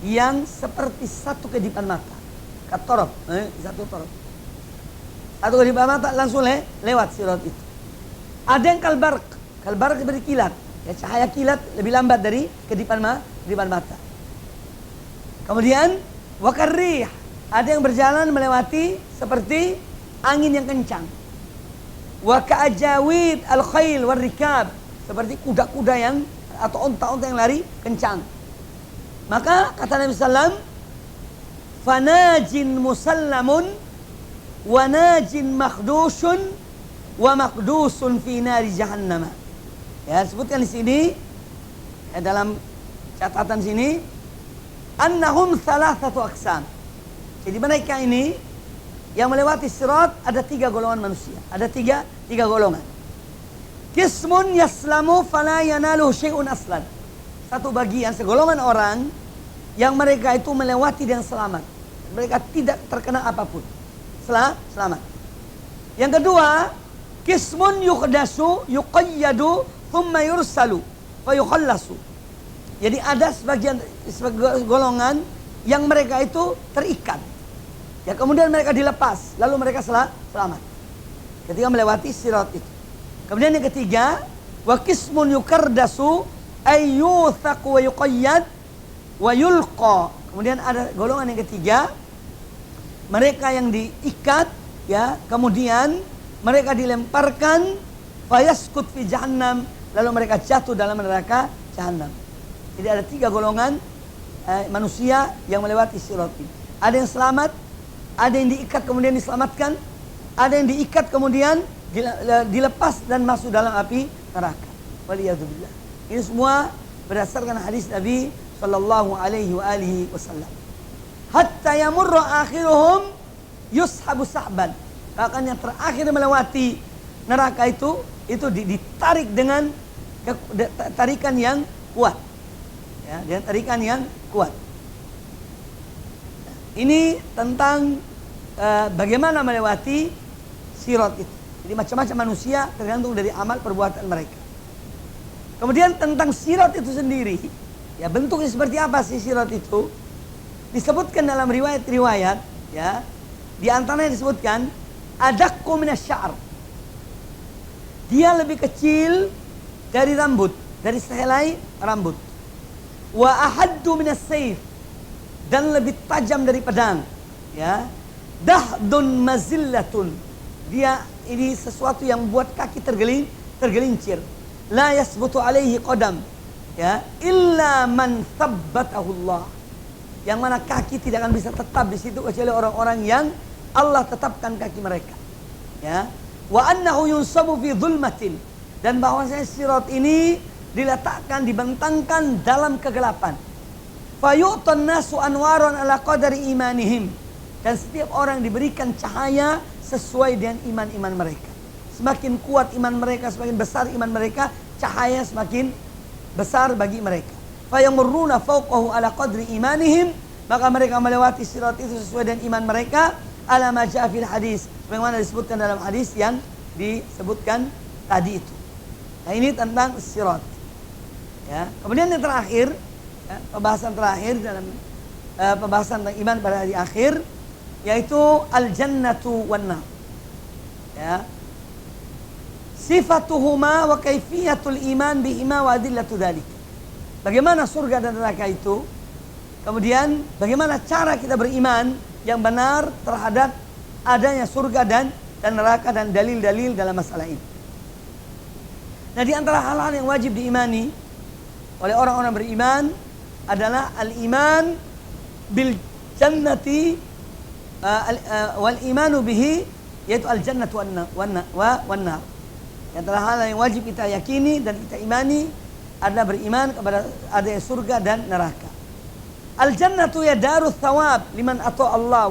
yang seperti satu kedipan mata. Katorf, satu torf. Satu kedipan mata langsung lewat sirat itu. Ada yang kalbark, kalbark seperti kilat, ya, cahaya kilat lebih lambat dari kedipan mata. Kemudian wakarrih, ada yang berjalan melewati seperti angin yang kencang. Wa ka'ajawid al-khail war-rikab, seperti kuda-kuda yang atau unta-unta yang lari kencang. Maka kata Nabi sallam, fanajin musallamun wa najin makhdushun wa makhdusun fi nari jahannam. Ya, sebutkan di sini, ya, dalam catatan sini, annahum thalathatu aqsam. Jadi mereka ini yang melewati sirat ada tiga golongan manusia. Ada tiga golongan. Qismun yaslamu fala yanaluhu syai'un aslan. Satu bagian, segolongan orang yang mereka itu melewati dan selamat. Mereka tidak terkena apapun. Selamat. Yang kedua, qismun yuqdasu yuqayyadu thumma yursalu fa yukhallasu. Jadi ada sebagian golongan yang mereka itu terikat, ya, kemudian mereka dilepas, lalu mereka selamat ketika melewati sirat itu. Kemudian yang ketiga, wa qismun yukardasu ayyuthaq wa yuqayyad wa yulqa. Kemudian ada golongan yang ketiga, mereka yang diikat, ya, kemudian mereka dilemparkan fayaskut fi jahannam, lalu mereka jatuh dalam neraka jahannam. Jadi ada 3 golongan manusia yang melewati sirat ini. Ada yang selamat, ada yang diikat kemudian diselamatkan, ada yang diikat kemudian dilepas dan masuk dalam api neraka. Waliyadzubillah. Ini semua berdasarkan hadis Nabi sallallahu alaihi wasallam. Hatta yamurra akhiruhum yushabu sahban. Bahkan yang terakhir melewati neraka itu ditarik dengan tarikan yang kuat. Ya, dengan tarikan yang kuat. Ini tentang bagaimana melewati sirat itu. Jadi macam-macam manusia tergantung dari amal perbuatan mereka. Kemudian tentang sirat itu sendiri, ya bentuknya seperti apa sih sirat itu? Disebutkan dalam riwayat-riwayat, ya. Di antaranya disebutkan adakku minasy-sya'r. Dia lebih kecil dari rambut, dari sehelai rambut. Wa ahaddu minas-sayf, dan lebih tajam dari pedang, ya. Dahdun mazillatun, dia ini sesuatu yang membuat kaki tergelincir. La yasbutu alaihi qadam, ya, illa man tsabbatahu Allah. Yang mana kaki tidak akan bisa tetap di situ kecuali orang-orang yang Allah tetapkan kaki mereka. Ya. Wa annahu yunsabu fi dhulmatin, dan bahwasanya sirat ini diletakkan, dibentangkan dalam kegelapan. Fayu'tan nasu anwaran ala qadari imanihim, dan setiap orang diberikan cahaya sesuai dengan iman-iman mereka. Semakin kuat iman mereka, semakin besar iman mereka, cahaya semakin besar bagi mereka. Fayamurruna fawqahu ala qadri imanihim, maka mereka melewati sirat itu sesuai dengan iman mereka. Ala ma ja'a fil hadis, bagaimana disebutkan dalam hadis yang disebutkan tadi itu. Nah, ini tentang sirat. Ya. Kemudian yang terakhir, ya, pembahasan terakhir dalam pembahasan tentang iman pada hari akhir, yaitu al-jannatu wan nar. Ya. Sifatuhuma wa kaifiyatul iman bihima wa adillatu dzalik. Bagaimana surga dan neraka itu? Kemudian bagaimana cara kita beriman yang benar terhadap adanya surga dan neraka dan dalil-dalil dalam masalah ini. Nah, di antara hal-hal yang wajib diimani oleh orang-orang beriman adalah al-iman bil jannati wal imanu bihi, yaitu al-jannatu wan nar. Di antara hal yang wajib kita yakini dan kita imani adalah beriman kepada adanya surga dan neraka. Al-jannatu ya darus thawab liman ata Allah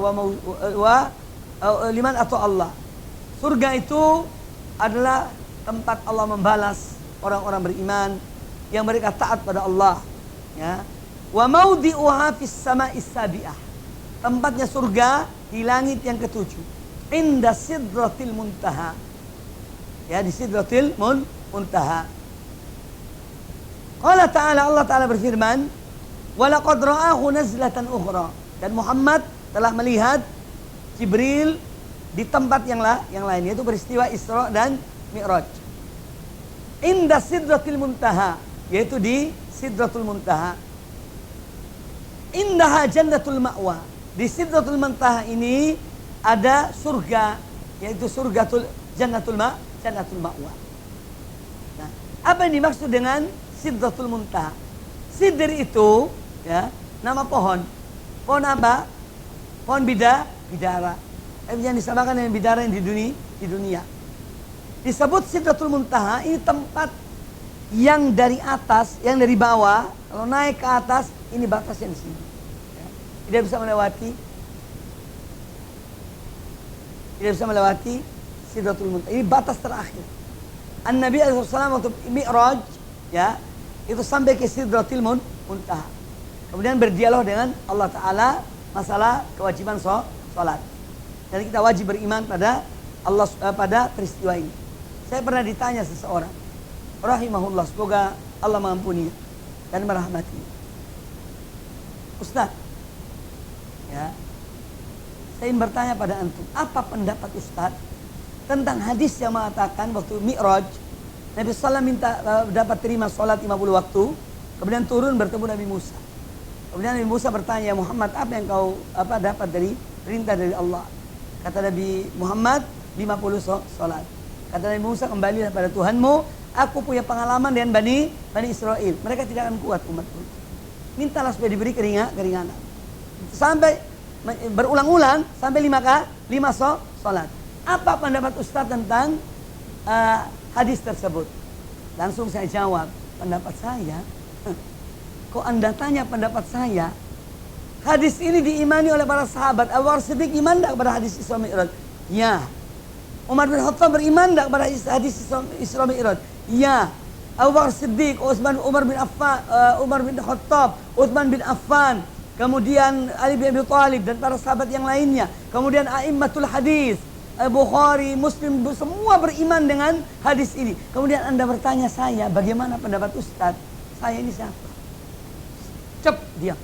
liman ata Allah. Surga itu adalah tempat Allah membalas orang-orang beriman yang mereka taat pada Allah, ya. Wa maudi'uha fis sama'is sabi'ah. Tempatnya surga di langit yang ketujuh. Inda sidratil muntaha. Ya, di sidratil muntaha. Qala ta'ala, Allah Ta'ala berfirman, wa laqad ra'ahu nazlatan ukhra. Dan Muhammad telah melihat Jibril di tempat yang lain, yaitu peristiwa Isra dan Mi'raj. Inda sidratil muntaha, yaitu di sidratul muntaha. Indaha jannatul ma'wa. Di sidratul muntaha ini ada surga, yaitu jannatul ma'wa. Nah, apa yang dimaksud dengan sidratul muntaha? Sidr itu, ya, nama pohon. Pohon apa? Pohon bidara. Yang disamakan dengan bidara yang di dunia. Disebut sidratul muntaha, ini tempat yang dari atas, yang dari bawah, kalau naik ke atas, ini batasnya di sini. Ya. Tidak bisa melewati sidratul muntaha. Ini batas terakhir. An-Nabi SAW waktu Mi'raj, ya, itu sampai ke sidratul muntaha. Kemudian berdialog dengan Allah Ta'ala masalah kewajiban sholat. Dan kita wajib beriman pada Allah, pada peristiwa ini. Saya pernah ditanya seseorang, rahimahullah, semoga Allah mengampuni dan merahmati. Ustaz, ya, saya ingin bertanya pada antum, apa pendapat Ustaz tentang hadis yang mengatakan waktu Mi'raj Nabi SAW minta dapat terima sholat 50 waktu, kemudian turun bertemu Nabi Musa. Kemudian Nabi Musa bertanya, Muhammad, apa yang kau dapat dari perintah dari Allah? Kata Nabi Muhammad, 50 sholat. Kata Nabi Musa, kembalilah pada Tuhanmu. Aku punya pengalaman dengan Bani Israel. Mereka tidak akan kuat umatku. Mintalah supaya diberi keringanan. Sampai berulang-ulang sampai 5 sholat. Apa pendapat Ustaz tentang hadis tersebut? Langsung saya jawab, pendapat saya. Kok Anda tanya pendapat saya? Hadis ini diimani oleh para sahabat. Abu Bakar Siddiq iman tak kepada hadis Isra Mi'raj? Ya. Umar bin Khattab beriman tak kepada hadis Isra Mi'raj? Ya. Abu Bakar Siddiq, Umar bin Khattab, Utsman bin Affan, kemudian Ali bin Abi Thalib dan para sahabat yang lainnya. Kemudian a'immatul hadis, Bukhari, Muslim, semua beriman dengan hadis ini. Kemudian Anda bertanya saya, bagaimana pendapat Ustaz? Saya ini siapa? Cep, diam.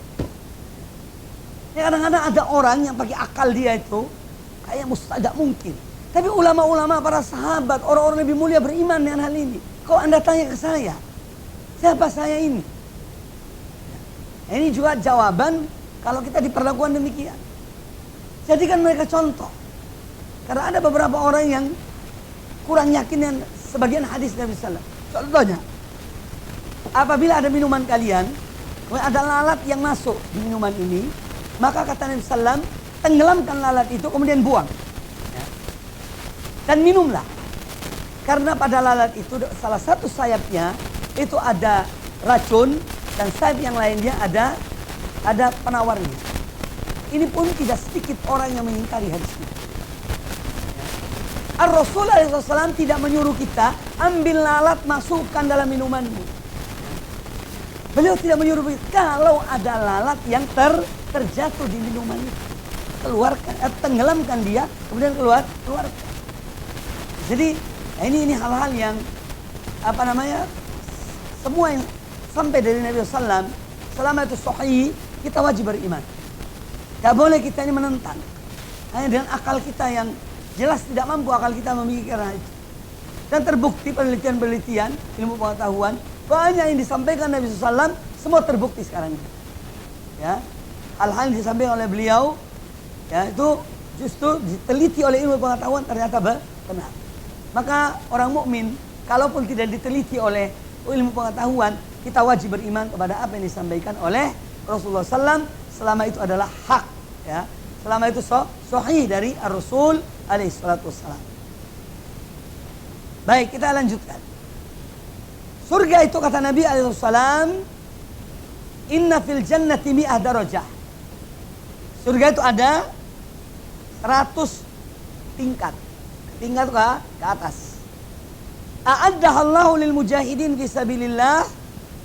Ya, kadang-kadang ada orang yang pakai akal dia itu kayak mustahil mungkin. Tapi ulama-ulama, para sahabat, orang-orang lebih mulia beriman dengan hal ini. Kok Anda tanya ke saya? Siapa saya ini? Ini juga jawaban kalau kita diperlakukan demikian. Jadikan mereka contoh. Karena ada beberapa orang yang kurang yakin dengan sebagian hadis Nabi Sallallahu Alaihi Wasallam. Contohnya, apabila ada minuman kalian, ada lalat yang masuk di minuman ini, maka kata Nabi Sallam, tenggelamkan lalat itu kemudian buang. Dan minumlah. Karena pada lalat itu salah satu sayapnya itu ada racun dan sayap yang lainnya ada penawarnya. Ini pun tidak sedikit orang yang mengingkari hadis ini. Ar-Rasul SAW tidak menyuruh kita ambil lalat masukkan dalam minumanmu. Beliau tidak menyuruh kita. Kalau ada lalat yang terjatuh di minuman itu, keluarkan, tenggelamkan dia, kemudian keluarkan. Jadi ini hal-hal yang semua yang sampai dari Nabi SAW, selama itu sahih, kita wajib beriman. Tidak boleh kita ini menentang. Hanya dengan akal kita yang jelas tidak mampu akal kita memikirkan itu. Dan terbukti penelitian-penelitian ilmu pengetahuan banyak yang disampaikan Nabi SAW, semua terbukti sekarang ini. Ya, hal-hal yang disampaikan oleh beliau, ya itu justru diteliti oleh ilmu pengetahuan ternyata benar. Maka orang mukmin, kalaupun tidak diteliti oleh ilmu pengetahuan, kita wajib beriman kepada apa yang disampaikan oleh Rasulullah SAW selama itu adalah hak, ya, selama itu sahih dari Ar-Rasul alaihi salatu wassalam. Baik, kita lanjutkan. Surga itu kata Nabi alaihi salam, inna fil jannati mi'ah darajah. Surga itu ada 100 tingkat. Tingkat ke atas. A'addahallahu lil mujahidin fi sabilillah.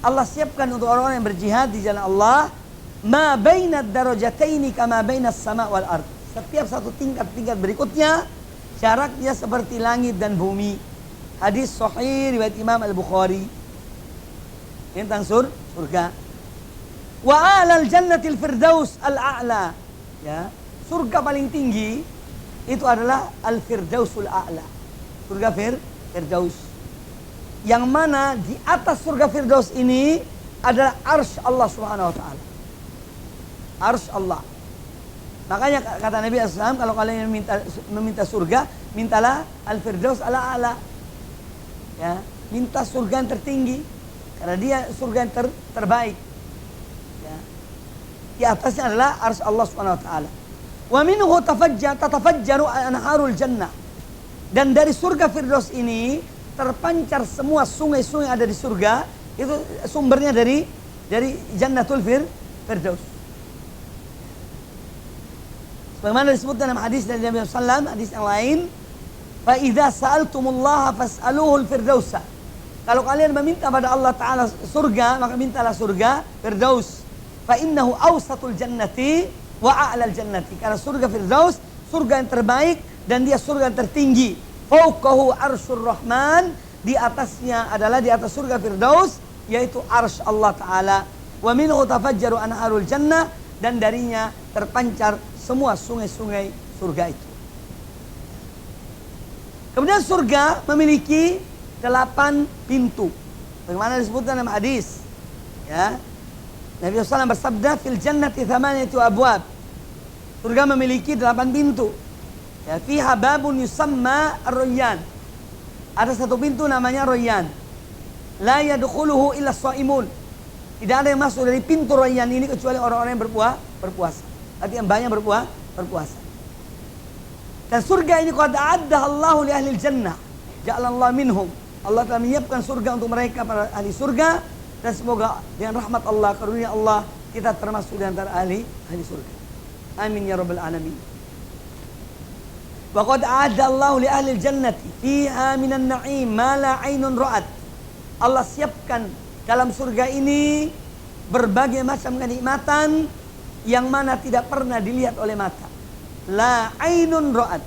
Allah siapkan untuk orang-orang yang berjihad di jalan Allah. Ma bainad darajataini kama bainas sama wal ard. Setiap satu tingkat berikutnya jaraknya seperti langit dan bumi. Hadis sahih riwayat Imam Al-Bukhari. Tentang surga. Wa alal jannatil firdaus al-a'la. Ya, surga paling tinggi itu adalah Al-Firdausul A'la. Surga Firdaus. Yang mana di atas surga Firdaus ini adalah arsy Allah Subhanahu wa taala. Arsy Allah. Makanya kata Nabi SAW, kalau kalian meminta surga, mintalah Al-Firdaus Al-A'la. Ya, minta surga yang tertinggi karena dia surga yang terbaik. Ya. Di atasnya adalah arsy Allah Subhanahu wa taala. Wa minhu tatafajjaru anharul jannah. Dan dari surga Firdaus ini terpancar semua sungai-sungai ada di surga. Itu sumbernya dari Jannatul Firdaus. Sebagaimana disebutkan dalam hadis dari Nabi SAW, hadis yang lain, fa idza sa'altumullaha fas'aluhul firdausa. Kalau kalian meminta pada Allah Ta'ala surga, maka mintalah surga Firdaus. Fa innahu awsatul jannati wa a'lal jannati. Karena surga Firdaus, surga yang terbaik dan dia surga yang tertinggi. Fauqahu arsyur rahman, di atasnya adalah di atas surga Firdaus yaitu arsy Allah Ta'ala. Wa minhu tafajjaru anharul jannah, dan darinya terpancar semua sungai-sungai surga itu. Kemudian surga memiliki 8 pintu. Bagaimana disebutkan dalam hadis, ya. Nabi SAW bersabda, fil jannati thamaniyatu abwab. Surga memiliki 8 pintu. Ya, fiha babun yusamma ar-rayyan. Ada satu pintu namanya Rayyan. La yadkhuluhu illa shaimun. Tidak ada yang masuk dari pintu Rayyan ini kecuali orang-orang yang berpuasa. Artinya yang banyak berpuasa. Dan surga ini qad a'addaha Allahu li ahli jannah. Ja'alallahu minhum. Allah telah menyiapkan surga untuk mereka para ahli surga, dan semoga dengan rahmat Allah, karunia Allah, kita termasuk di antara ahli surga. Amin ya rabbal alamin. Wa qad a'adda Allahu li ahli jannati fiha minan na'im ma la 'ainun ra'at. Allah siapkan dalam surga ini berbagai macam kenikmatan yang mana tidak pernah dilihat oleh mata. La 'ainun ra'at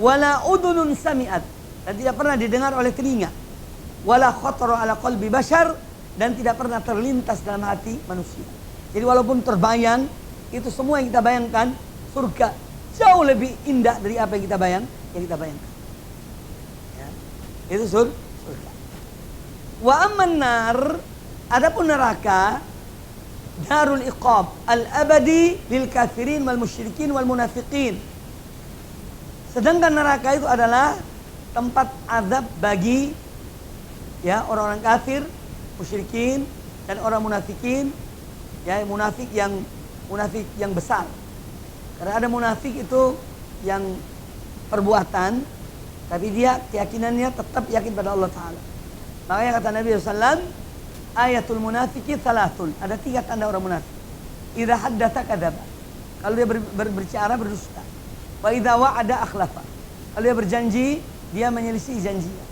wala udhunun sami'at, dan tidak pernah didengar oleh telinga. Wala khatara ala qalbi bashar, dan tidak pernah terlintas dalam hati manusia. Jadi walaupun terbayang, itu semua yang kita bayangkan, surga jauh lebih indah dari apa yang kita bayangkan. Ya. Itu surga. Wa amman nar, adapun neraka, darul iqab al-abadi lil kafirin wal musyrikin wal munafiqin. Sedangkan neraka itu adalah tempat azab bagi ya orang-orang kafir, musyrikin, dan orang munafikin. Ya, munafik yang besar. Karena ada munafik itu yang perbuatan, tapi dia keyakinannya tetap yakin pada Allah Ta'ala. Makanya kata Nabi SAW, ayatul munafiki thalathun. Ada 3 tanda orang munafik. Idza haddatsa kadzaba. Kalau dia berbicara berdusta. Wa idza wa'ada akhlafa. Kalau dia berjanji, dia menyelisih janjinya.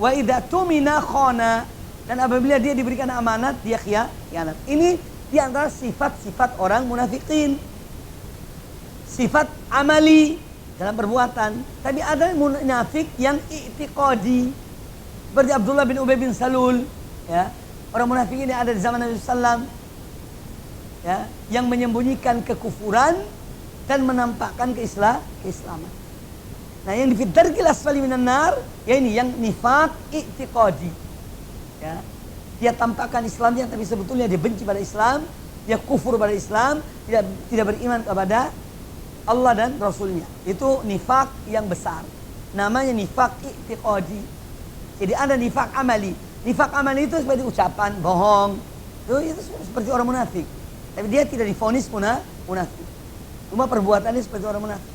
Wa idza tumina khana. Dan apabila dia diberikan amanat, dia khianat. Ini di antara sifat-sifat orang munafikin. Sifat amali dalam perbuatan. Tapi ada munafik yang i'tiqadi. Seperti Abdullah bin Ubay bin Salul. Ya. Orang munafik ini ada di zaman Nabi SAW. Ya. Yang menyembunyikan kekufuran dan menampakkan keislaman. Nah, yang difitarkil asfali minan nar, ya ini yang nifaq i'tiqadi. Ya. Dia tampakkan Islamnya, tapi sebetulnya dia benci pada Islam. Dia kufur pada Islam. Tidak beriman kepada Allah dan Rasulnya. Itu nifak yang besar. Namanya nifak i'tiqadi. Jadi ada nifak amali. Nifak amali itu seperti ucapan, bohong. Itu seperti orang munafik. Tapi dia tidak divonis munafik. Cuma perbuatannya seperti orang munafik.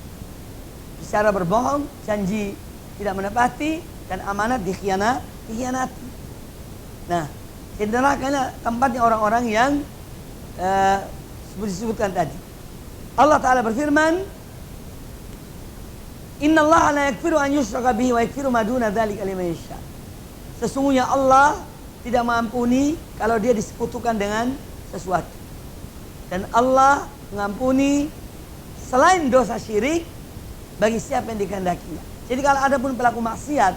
Bicara berbohong, janji tidak menepati, dan amanat dikhianati. Nah, di neraka ini tempatnya orang-orang yang disebutkan tadi. Allah Ta'ala berfirman, Inna Allah la yakfiru an yushraka bihi wa yakfiru ma duna dzalika liman yasha. Sesungguhnya Allah tidak mengampuni kalau dia disekutukan dengan sesuatu. Dan Allah mengampuni selain dosa syirik bagi siapa yang dikehendakinya. Jadi kalau ada pun pelaku maksiat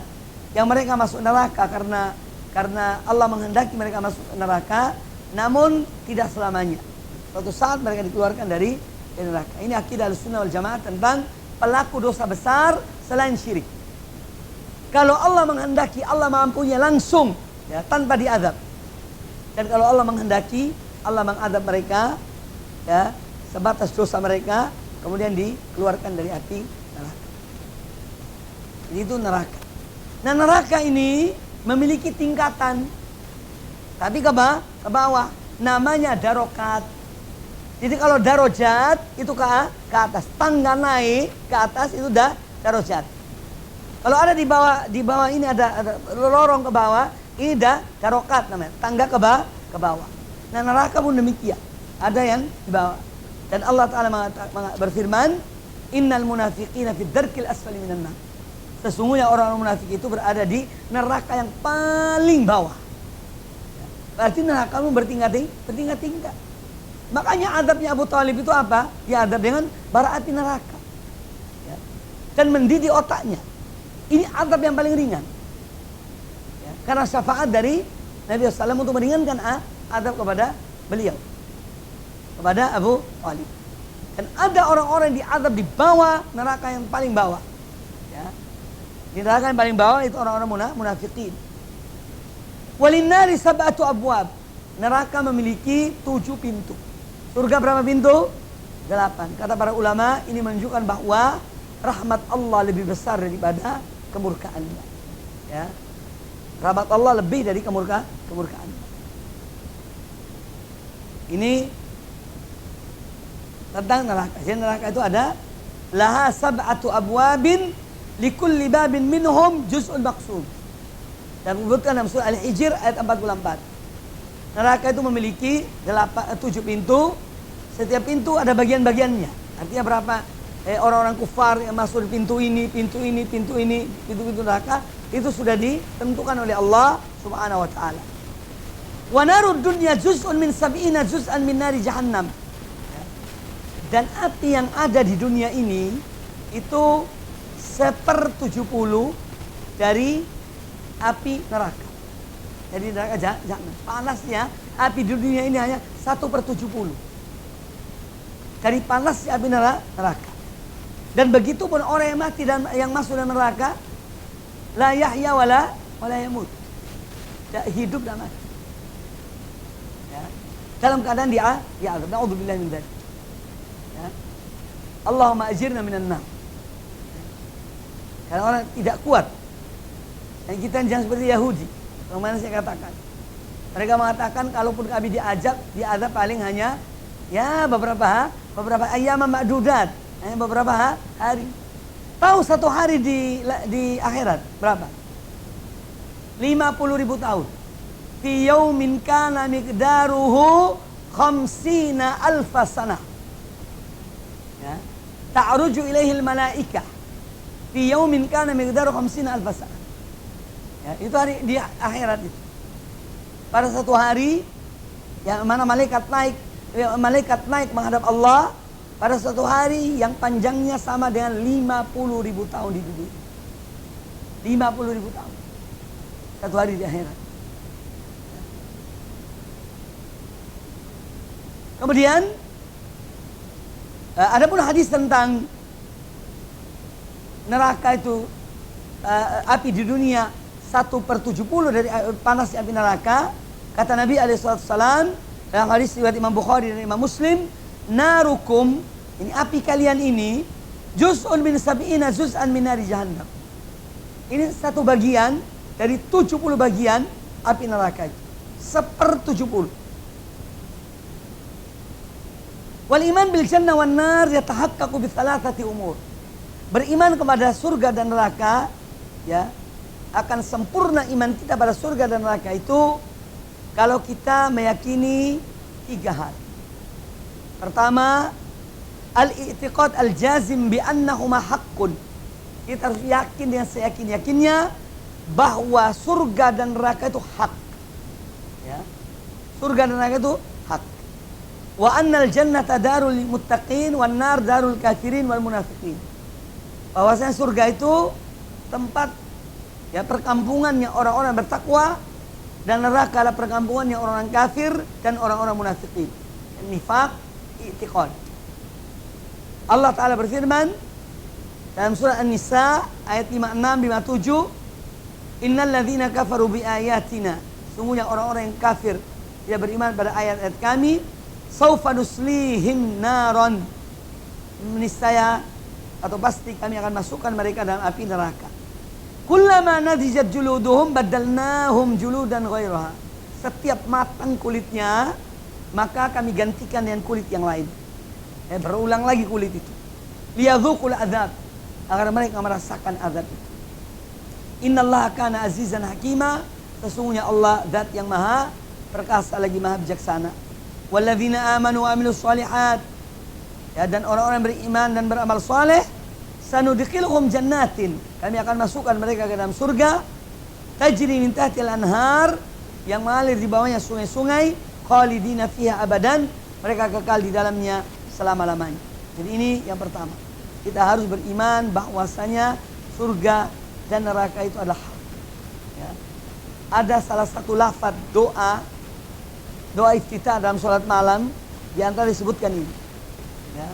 yang mereka masuk neraka karena Allah menghendaki mereka masuk neraka, namun tidak selamanya. Suatu saat mereka dikeluarkan dari neraka. Ini akidah Ahlussunnah wal Jamaah tentang pelaku dosa besar selain syirik. Kalau Allah menghendaki, Allah mengampuninya langsung, ya, tanpa diazab. Dan kalau Allah menghendaki, Allah mengadab mereka, ya, sebatas dosa mereka, kemudian dikeluarkan dari api neraka. Jadi itu neraka. Nah, neraka ini memiliki tingkatan, tapi ke bawah. Namanya darokat. Jadi kalau darajat itu ke atas, tangga naik ke atas itu darajat. Kalau ada di bawah ini ada lorong ke bawah, ini darokat namanya, tangga ke bawah. Nah, neraka pun demikian, ada yang di bawah. Dan Allah Ta'ala berfirman, Innal munafiqina fid darkil asfali minan nar. Sesungguhnya orang-orang munafik itu berada di neraka yang paling bawah. Berarti neraka pun bertingkat-tingkat. Makanya adabnya Abu Thalib itu apa? Ya, adab dengan bara api neraka, ya. Dan mendidih otaknya. Ini adab yang paling ringan, ya. Karena syafaat dari Nabi SAW untuk meringankan adab kepada beliau, kepada Abu Thalib. Dan ada orang-orang yang diadab di bawah neraka yang paling bawah, ya. Di neraka yang paling bawah itu orang-orang munafikin. Walinnari sab'atu abwab. Neraka memiliki 7 pintu. Surga berapa pintu? 8. Kata para ulama, ini menunjukkan bahwa rahmat Allah lebih besar daripada kemurkaannya. Ya. Rahmat Allah lebih dari kemurkaannya. Ini tentang neraka. Jadi neraka itu ada laha sab'atu abwabin likulli babin minhum juz'un maqsum. Dan disebutkan dalam surah Al-Hijr ayat 44. Neraka itu memiliki 7 pintu. Setiap pintu ada bagian-bagiannya. Artinya berapa orang-orang kufar yang masuk di pintu pintu neraka itu sudah ditentukan oleh Allah Subhanahu wa taala. Wa narud dunya juz'un min sab'ina juz'an min nari jahannam. Dan api yang ada di dunia ini itu 1/70 dari api neraka. Jadi neraka jahannam. Panasnya api di dunia ini hanya 1/70 dari panasnya api neraka. Dan begitu pun orang yang mati dan yang masuk dalam neraka, la yahya wala yamut. Tidak hidup dan mati. Ya. Dalam keadaan dia azab. Na'udzubillahi min dzalik. Ya. Allahumma ajirna minan nar. Karena orang tidak kuat. Dan kita jangan seperti Yahudi. Bagaimana saya katakan? Mereka mengatakan kalaupun kami diazab paling hanya ya beberapa ayam ma'dudat, beberapa hari. Tahu satu hari di akhirat berapa? 50.000 tahun. Fi yaumin kana miqdaruhu 50.000 sanah. Ya. Ta'ruju ilaihil malaikah. Fi yaumin kana miqdaruhu 50.000 sanah. Ya, itu hari di akhirat itu. Pada satu hari yang mana malaikat naik menghadap Allah pada suatu hari yang panjangnya sama dengan 50.000 tahun di dunia. 50.000 tahun. Satu hari di akhirat. Kemudian ada pun hadis tentang neraka itu api di dunia 1/70 dari panas api neraka. Kata Nabi SAW dalam hadis riwayat Imam Bukhari dan Imam Muslim, narukum, ini api kalian ini, juz'un min sab'ina juz'an min nari jahannam. Ini satu bagian dari 70 bagian api neraka itu. 1/70. Wal iman bil jannah wan nar yatahaqqaqu bi thalathati umur. Beriman kepada surga dan neraka, ya, akan sempurna iman kita pada surga dan neraka itu kalau kita meyakini 3 hal. Pertama, al-i'tiqad al-jazim bi annahuma haqqun. Kita harus yakin dengan seyakin-yakinnya bahwa surga dan neraka itu hak. Ya. Surga dan neraka itu hak. Wa annal jannata darul muttaqin wan nar darul kafirin wal munafiqin. Bahwasanya surga itu tempat ya perkampungannya orang-orang bertakwa dan neraka adalah perkampungannya orang-orang kafir dan orang-orang munafiqin. Nifaq, i'tiqad. Allah Ta'ala berfirman dalam surah An-Nisa ayat 56-57, innal ladzina kafaru bi ayatina, sungguhnya orang-orang yang kafir tidak beriman pada ayat-ayat kami, saufa nuslihim naron, niscaya atau pasti kami akan masukkan mereka dalam api neraka. Kullama nadijat juluduhum badalnahum juludan ghairaha. Setiap matang kulitnya, maka kami gantikan dengan kulit yang lain. Berulang lagi kulit itu. Liyadzuqul adzab, agar mereka merasakan azab itu. Innallaha kana azizan hakima, sesungguhnya Allah zat yang maha perkasa lagi maha bijaksana. Walladzina amanu wa amilus shalihat, ya, dan orang-orang beriman dan beramal saleh, sanudkhiluhum jannatin, kami akan masukkan mereka ke dalam surga, tajri min tahtil anhar, yang mengalir di bawahnya sungai-sungai, khalidina fiha abadan, mereka kekal di dalamnya selama-lamanya. Jadi ini yang pertama, kita harus beriman bahwasanya surga dan neraka itu adalah hak. Ya. Ada salah satu lafaz doa iftitah dalam sholat malam, di antara disebutkan ini. Ya.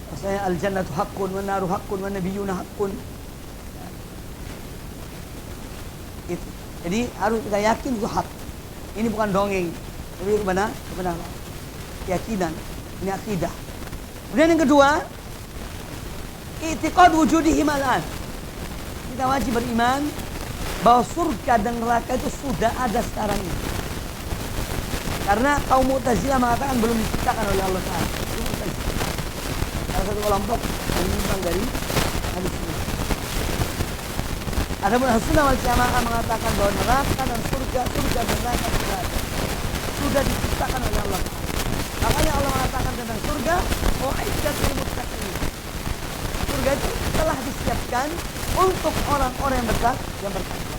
Maksudnya al-jannatu haqqun wa naru haqqun wa nabiyyuna haqqun. Ya. Itu. Jadi harus kita yakin itu hak. Ini bukan dongeng, tapi kebenaran. Keyakinan, ini akidah. Kemudian yang kedua, i'tiqad wujudihim al-an. Kita wajib beriman bahwa surga dan neraka itu sudah ada sekarang ini. Karena kaum Mu'tazilah mengatakan belum diciptakan oleh Allah Ta'ala. Salah satu kelompok yang menyimpang dari hadis ini. Adapun Ahlussunnah wal Jamaah mengatakan bahwa neraka dan surga dan neraka sudah diciptakan oleh Allah Ta'ala. Makanya Allah mengatakan tentang surga, u'iddat lil muttaqin. Surga itu telah disiapkan untuk orang-orang yang bertakwa.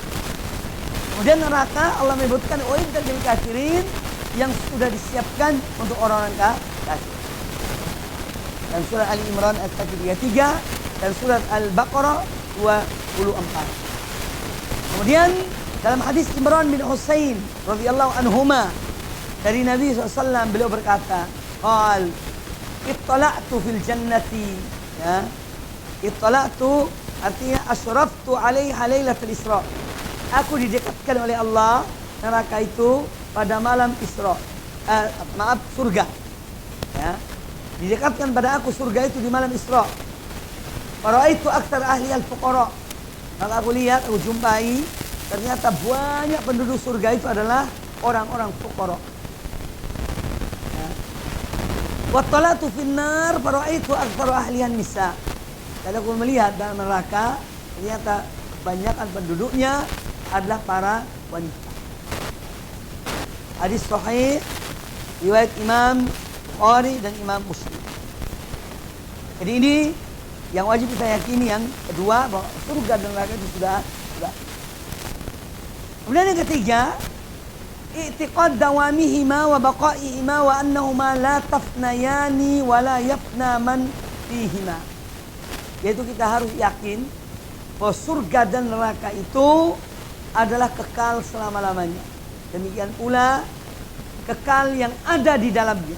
Kemudian neraka Allah menyebutkan u'iddat lil kafirin, yang sudah disiapkan untuk orang-orang kafir. Dan surat Ali Imran ayat 133 dan surat Al-Baqarah 24. Kemudian dalam hadis Imran bin Husain radhiyallahu anhuma dari Nabi SAW, beliau berkata, qal ittala'tu fil jannati, ya, ittala'tu artinya asyraftu 'alaiha lailatul Isra. Aku didekatkan oleh Allah neraka itu pada malam Isra. Surga. Ya. Didekatkan pada aku surga itu di malam Isra. Faraitu aktsar ahli al-fuqara. Maka aku lihat, aku jumpai ternyata banyak penduduk surga itu adalah orang-orang fuqara. Wa talatu finnar faraitu aktsar ahlihan nisa. Dan aku melihat dalam neraka ternyata kebanyakan penduduknya adalah para wanita. Hadis sahih riwayat Imam Bukhari dan Imam Muslim. Jadi ini yang wajib kita yakini. Yang kedua, bahwa surga dan neraka itu sudah. Kemudian yang ketiga, i'tiqad dawamihima wa baqaihima wa annahuma la tafnayani wa la yafna man fihima. Yaitu kita harus yakin bahwa surga dan neraka itu adalah kekal selama-lamanya. Demikian pula kekal yang ada di dalamnya.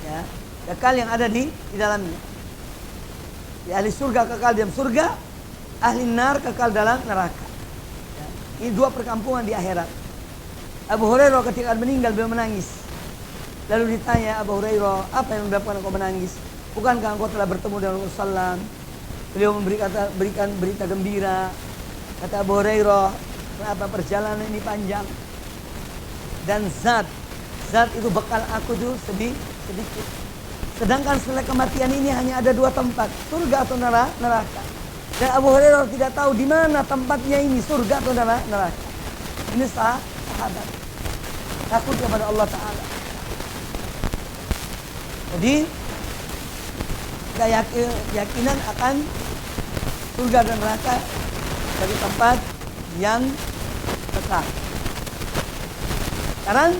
Ya, kekal yang ada di dalamnya. Ya, ahli surga kekal dalam surga, ahli nar kekal dalam neraka. Ya, ini dua perkampungan di akhirat. Abu Hurairah ketika meninggal beliau menangis. Lalu ditanya Abu Hurairah, apa yang menyebabkan engkau menangis? Bukankah engkau telah bertemu dengan Rasulullah SAW? Beliau berikan berita gembira. Kata Abu Hurairah, kenapa perjalanan ini panjang? Dan zat itu bekal aku tuh sedikit. Sedangkan setelah kematian ini hanya ada dua tempat, surga atau neraka. Dan Abu Hurairah tidak tahu di mana tempatnya ini, surga atau neraka. Ini sahabat takut kepada Allah Ta'ala. Jadi kita yakinan akan surga dan neraka dari tempat yang kekal. Sekarang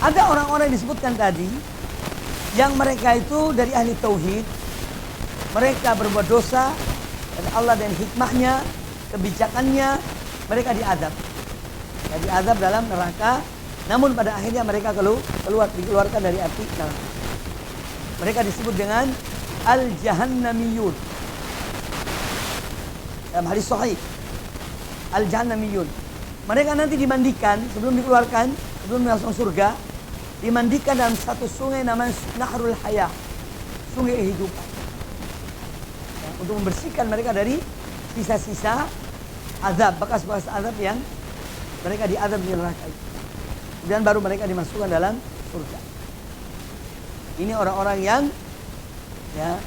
ada orang-orang yang disebutkan tadi yang mereka itu dari ahli tauhid, mereka berbuat dosa dan Allah dan hikmahnya, kebijakannya, mereka diazab. Ya, diazab dalam neraka, namun pada akhirnya mereka dikeluarkan dari api neraka. Mereka disebut dengan al-jahannamiyun. Dalam hadis sahih, al-jahannamiyun. Mereka nanti dimandikan sebelum dikeluarkan, sebelum masuk surga, dimandikan dalam satu sungai namanya Nahrul Hayah, sungai kehidupan. Ya, untuk membersihkan mereka dari sisa-sisa azab, bekas-bekas azab yang mereka diazab di neraka itu. Kemudian baru mereka dimasukkan dalam surga. Ini orang-orang yang ya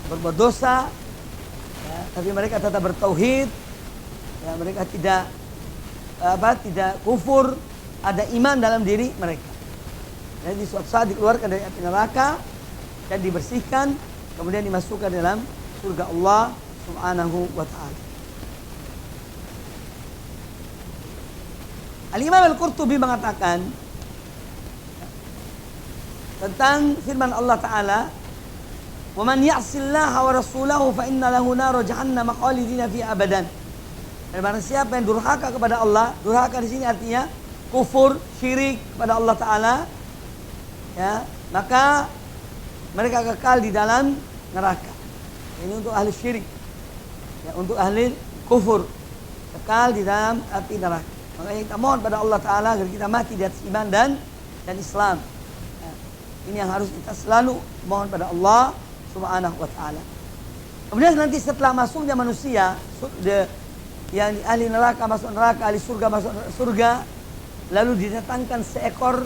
berbuat dosa, ya, tapi mereka tetap bertauhid. Ya, mereka tidak kufur, ada iman dalam diri mereka. Jadi suatu saat dikeluarkan dari api neraka dan dibersihkan, kemudian dimasukkan dalam surga Allah Subhanahu wa Ta'ala. Al-Imam Al-Qurtubi mengatakan tentang firman Allah Ta'ala, "Wa man ya'sillaha wa rasulahu fa inna lahu nar jahannam khalidina fiha abadan." Dan barang siapa yang durhaka kepada Allah, durhaka di sini artinya kufur, syirik kepada Allah Ta'ala, ya, maka mereka kekal di dalam neraka. Ini untuk ahli syirik, ya, untuk ahli kufur, kekal di dalam api neraka. Makanya kita mohon pada Allah Ta'ala agar kita mati di atas iman dan Islam. Ya, ini yang harus kita selalu mohon pada Allah, Subhanahu wa ta'ala. Kemudian nanti setelah masuknya manusia, yang ahli neraka masuk neraka, ahli surga masuk surga, lalu didatangkan seekor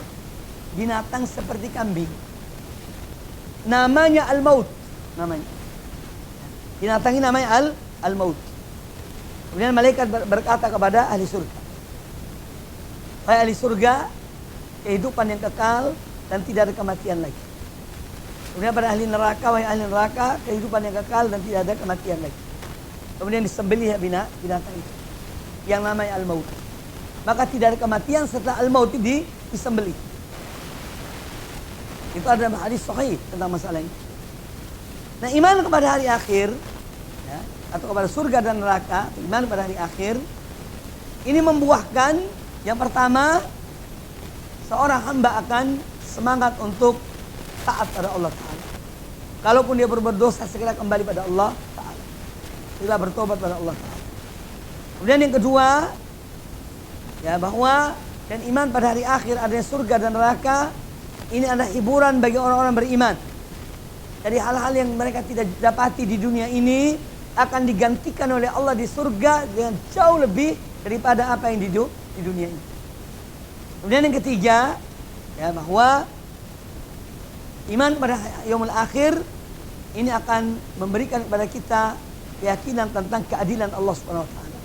binatang seperti kambing. Namanya Al-Maut, namanya. Binatang ini namanya Al-Maut. Kemudian malaikat berkata kepada ahli surga, "Hai ahli surga, kehidupan yang kekal dan tidak ada kematian lagi." Kemudian pada ahli neraka, wahai ahli neraka, kehidupan yang kekal dan tidak ada kematian lagi. Kemudian disembelih binatang itu yang namanya Al-Maut. Maka tidak ada kematian setelah Al-Maut disembelih. Itu ada hadis sahih tentang masalah ini. Nah, iman kepada hari akhir, ya, atau kepada surga dan neraka, iman pada hari akhir, ini membuahkan yang pertama, seorang hamba akan semangat untuk taat pada Allah Ta'ala. Kalaupun dia berbuat dosa, segera kembali pada Allah Ta'ala. Segera bertobat pada Allah Ta'ala. Kemudian yang kedua, ya, bahwa dan iman pada hari akhir, adanya surga dan neraka, ini adalah hiburan bagi orang-orang beriman. Jadi hal-hal yang mereka tidak dapati di dunia ini akan digantikan oleh Allah di surga dengan jauh lebih daripada apa yang di dunia ini. Kemudian yang ketiga, ya, bahwa iman pada yaumul akhir ini akan memberikan kepada kita keyakinan tentang keadilan Allah Subhanahu wa taala.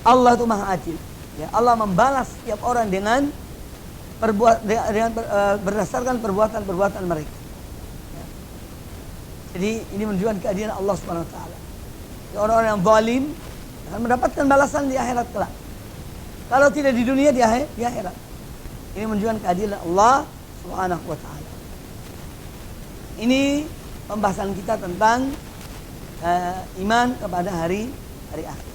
Allah itu Maha Adil. Ya, Allah membalas setiap orang berdasarkan perbuatan-perbuatan mereka. Ya. Jadi ini menunjukkan keadilan Allah Subhanahu wa taala. Orang-orang yang zalim akan mendapatkan balasan di akhirat kelak. Kalau tidak di dunia, di akhirat. Ini menunjukkan keadilan Allah Subhanahu wa taala. Ini pembahasan kita tentang iman kepada hari akhir.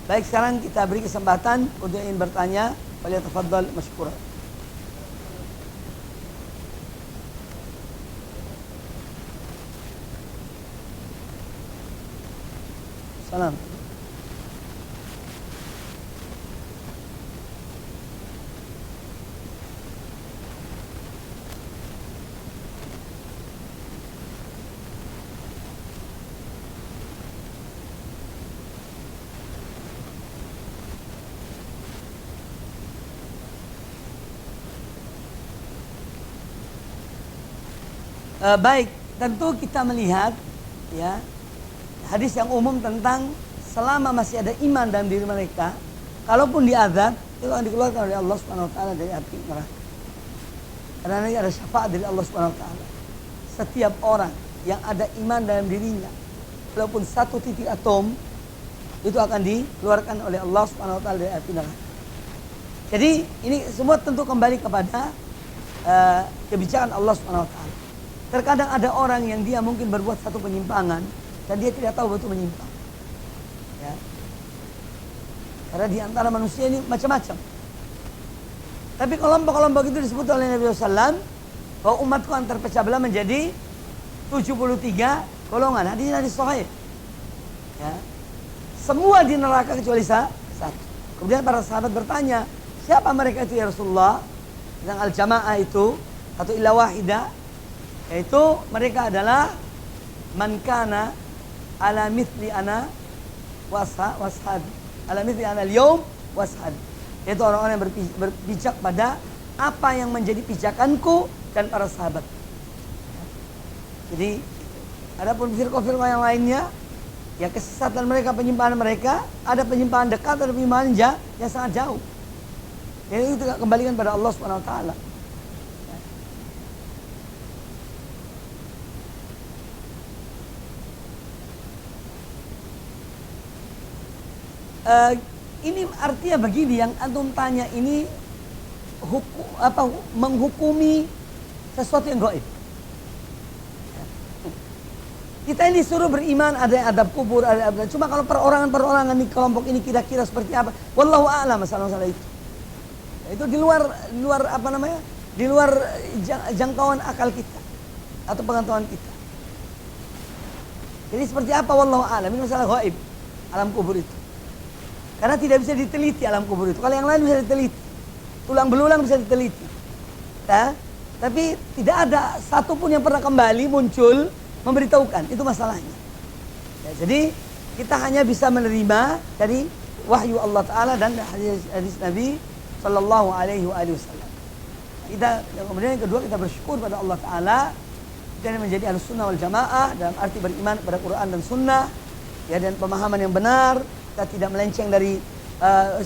Baik, sekarang kita beri kesempatan untuk yang ingin bertanya. Falyatafaddal mashkura. Salam. Baik, tentu kita melihat, ya, hadis yang umum tentang selama masih ada iman dalam diri mereka, kalaupun diazab, itu akan dikeluarkan oleh Allah Subhanahu wa taala dari api neraka. Karena nanti ada syafaat dari Allah Subhanahu wa taala. Setiap orang yang ada iman dalam dirinya, walaupun satu titik atom, itu akan dikeluarkan oleh Allah Subhanahu wa taala dari api neraka. Jadi ini semua tentu kembali kepada kebijakan Allah Subhanahu wa taala. Terkadang ada orang yang dia mungkin berbuat satu penyimpangan dan dia tidak tahu betul menyimpang. Ya. Karena di antara manusia ini macam-macam. Tapi kelompok-kelompok itu disebut oleh Nabi SAW bahwa umatku akan terpecah belah menjadi 73 golongan. Hadis sahih. Ya. Semua di neraka kecuali satu. Kemudian para sahabat bertanya, siapa mereka itu ya Rasulullah? Tentang al-jamaah itu atau illa wahidah. Yaitu mereka adalah man kana ala mithli ana washad. Ala mithli ana al-yawm washad. Yaitu orang-orang yang berpijak pada apa yang menjadi pijakanku dan para sahabat. Jadi adapun firqah-firqah yang lainnya, ya kesesatan mereka, penyimpangan mereka, ada penyimpangan dekat, ada penyimpangan yang sangat jauh. Jadi itu kembalikan pada Allah Subhanahu wa taala. Ini artinya begini, yang antum tanya ini menghukumi sesuatu yang gaib. Kita ini suruh beriman, ada yang adab kubur, ada yang cuma kalau perorangan di kelompok ini kira-kira seperti apa, wallahu a'lam masalah-masalah itu. Itu di luar apa namanya? Di luar jangkauan akal kita atau pengetahuan kita. Jadi seperti apa wallahu a'lam, ini masalah gaib, alam kubur itu. Karena tidak bisa diteliti alam kubur itu. Kalau yang lain bisa diteliti. Tulang belulang bisa diteliti. Ya? Tapi tidak ada satupun yang pernah kembali muncul memberitahukan. Itu masalahnya. Ya, jadi kita hanya bisa menerima dari wahyu Allah Ta'ala dan hadis Nabi Sallallahu Alaihi Wasallam. Kemudian yang kedua, kita bersyukur pada Allah Ta'ala dan menjadi Ahlussunnah wal Jamaah dalam arti beriman pada Quran dan Sunnah, ya, dan pemahaman yang benar. Kita tidak melenceng dari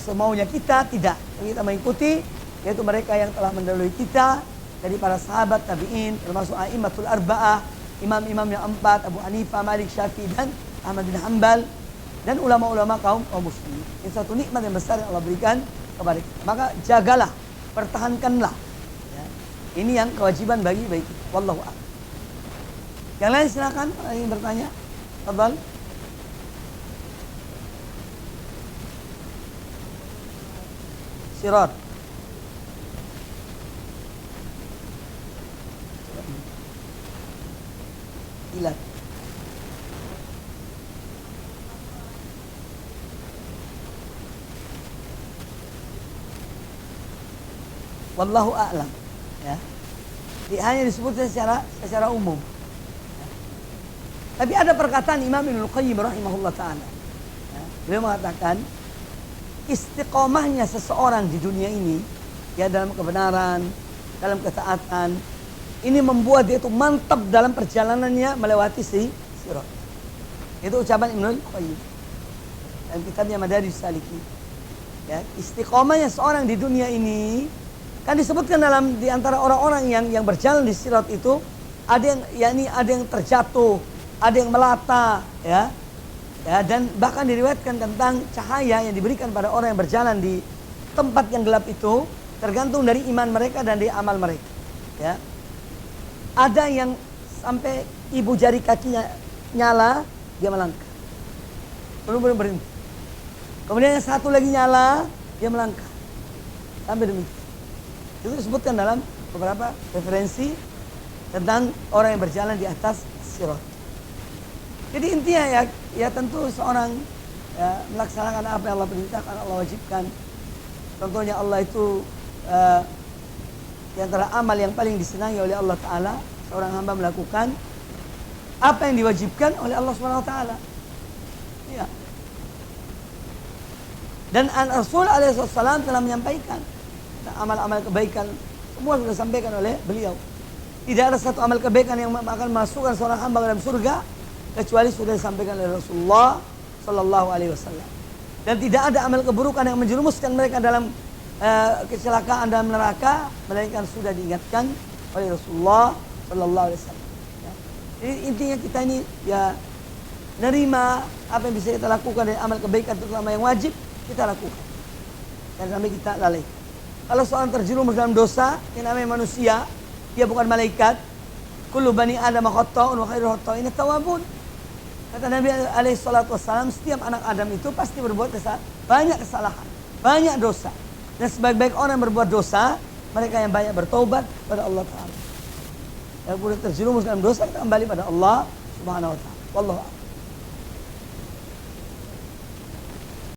semaunya kita, tidak. Kita mengikuti yaitu mereka yang telah mendahului kita dari para sahabat tabi'in, termasuk a'immatul arba'ah, imam-imam yang empat, Abu Hanifah, Malik, Syafi'i dan Ahmad bin Hanbal, dan ulama-ulama kaum muslimin. Ini satu nikmat yang besar yang Allah berikan kepada kita. Maka jagalah, pertahankanlah. Ya. Ini yang kewajiban bagi kita. Wallahu a'lam. Yang lain silakan, ingin bertanya. Tafadhal. Sirat. Ilat. Wallahu a'lam. Ya. Hanya disebutkan secara umum. Tapi ada perkataan Imam Ibnul Qayyim rahimahullah ta'ala. Ya, beliau mengatakan, istiqomahnya seseorang di dunia ini, ya, dalam kebenaran, dalam ketaatan, ini membuat dia itu mantap dalam perjalanannya melewati sirat. Itu ucapan Ibnul Qayyim dalam kitabnya Madarijus Salikin. Ya, istiqomahnya seorang di dunia ini kan disebutkan di antara orang-orang yang berjalan di sirat itu, ada yang terjatuh, ada yang melata, ya, dan bahkan diriwayatkan tentang cahaya yang diberikan pada orang yang berjalan di tempat yang gelap itu tergantung dari iman mereka dan dari amal mereka. Ya, ada yang sampai ibu jari kakinya nyala, dia melangkah, belum berhenti. Kemudian yang satu lagi nyala, dia melangkah, sampai demikian. Itu disebutkan dalam beberapa referensi tentang orang yang berjalan di atas sirat. Jadi intinya ya tentu seorang, ya, melaksanakan apa yang Allah perintahkan, Allah wajibkan. Contohnya Allah itu di antara amal yang paling disenangi oleh Allah Ta'ala, seorang hamba melakukan apa yang diwajibkan oleh Allah Subhanahu Wa Ta'ala. Ya. Dan Rasul alaihissalam telah menyampaikan amal-amal kebaikan, semua sudah disampaikan oleh beliau. Tidak ada satu amal kebaikan yang akan masukkan seorang hamba ke dalam surga kecuali sudah disampaikan oleh Rasulullah Sallallahu Alaihi Wasallam. Dan tidak ada amal keburukan yang menjerumuskan mereka dalam kecelakaan dalam neraka, melainkan sudah diingatkan oleh Rasulullah Sallallahu Alaihi Wasallam. Ya. Jadi intinya kita ini, ya, nerima apa yang bisa kita lakukan dari amal kebaikan, terutama yang wajib kita lakukan. Dan sampai kita lalai. Kalau seorang terjerumus dalam dosa, yang namanya manusia, dia bukan malaikat. Kullu bani Adam khata'un wa khairul khata'in at-tawwabun. Kata Nabi alaihi salatu wassalam, setiap anak Adam itu pasti berbuat banyak kesalahan, banyak dosa. Dan sebaik-baik orang yang berbuat dosa, mereka yang banyak bertaubat pada Allah Ta'ala. Yang boleh terjerumus dalam dosa, kita kembali pada Allah Subhanahu Wa Ta'ala. Wallahu a'lam.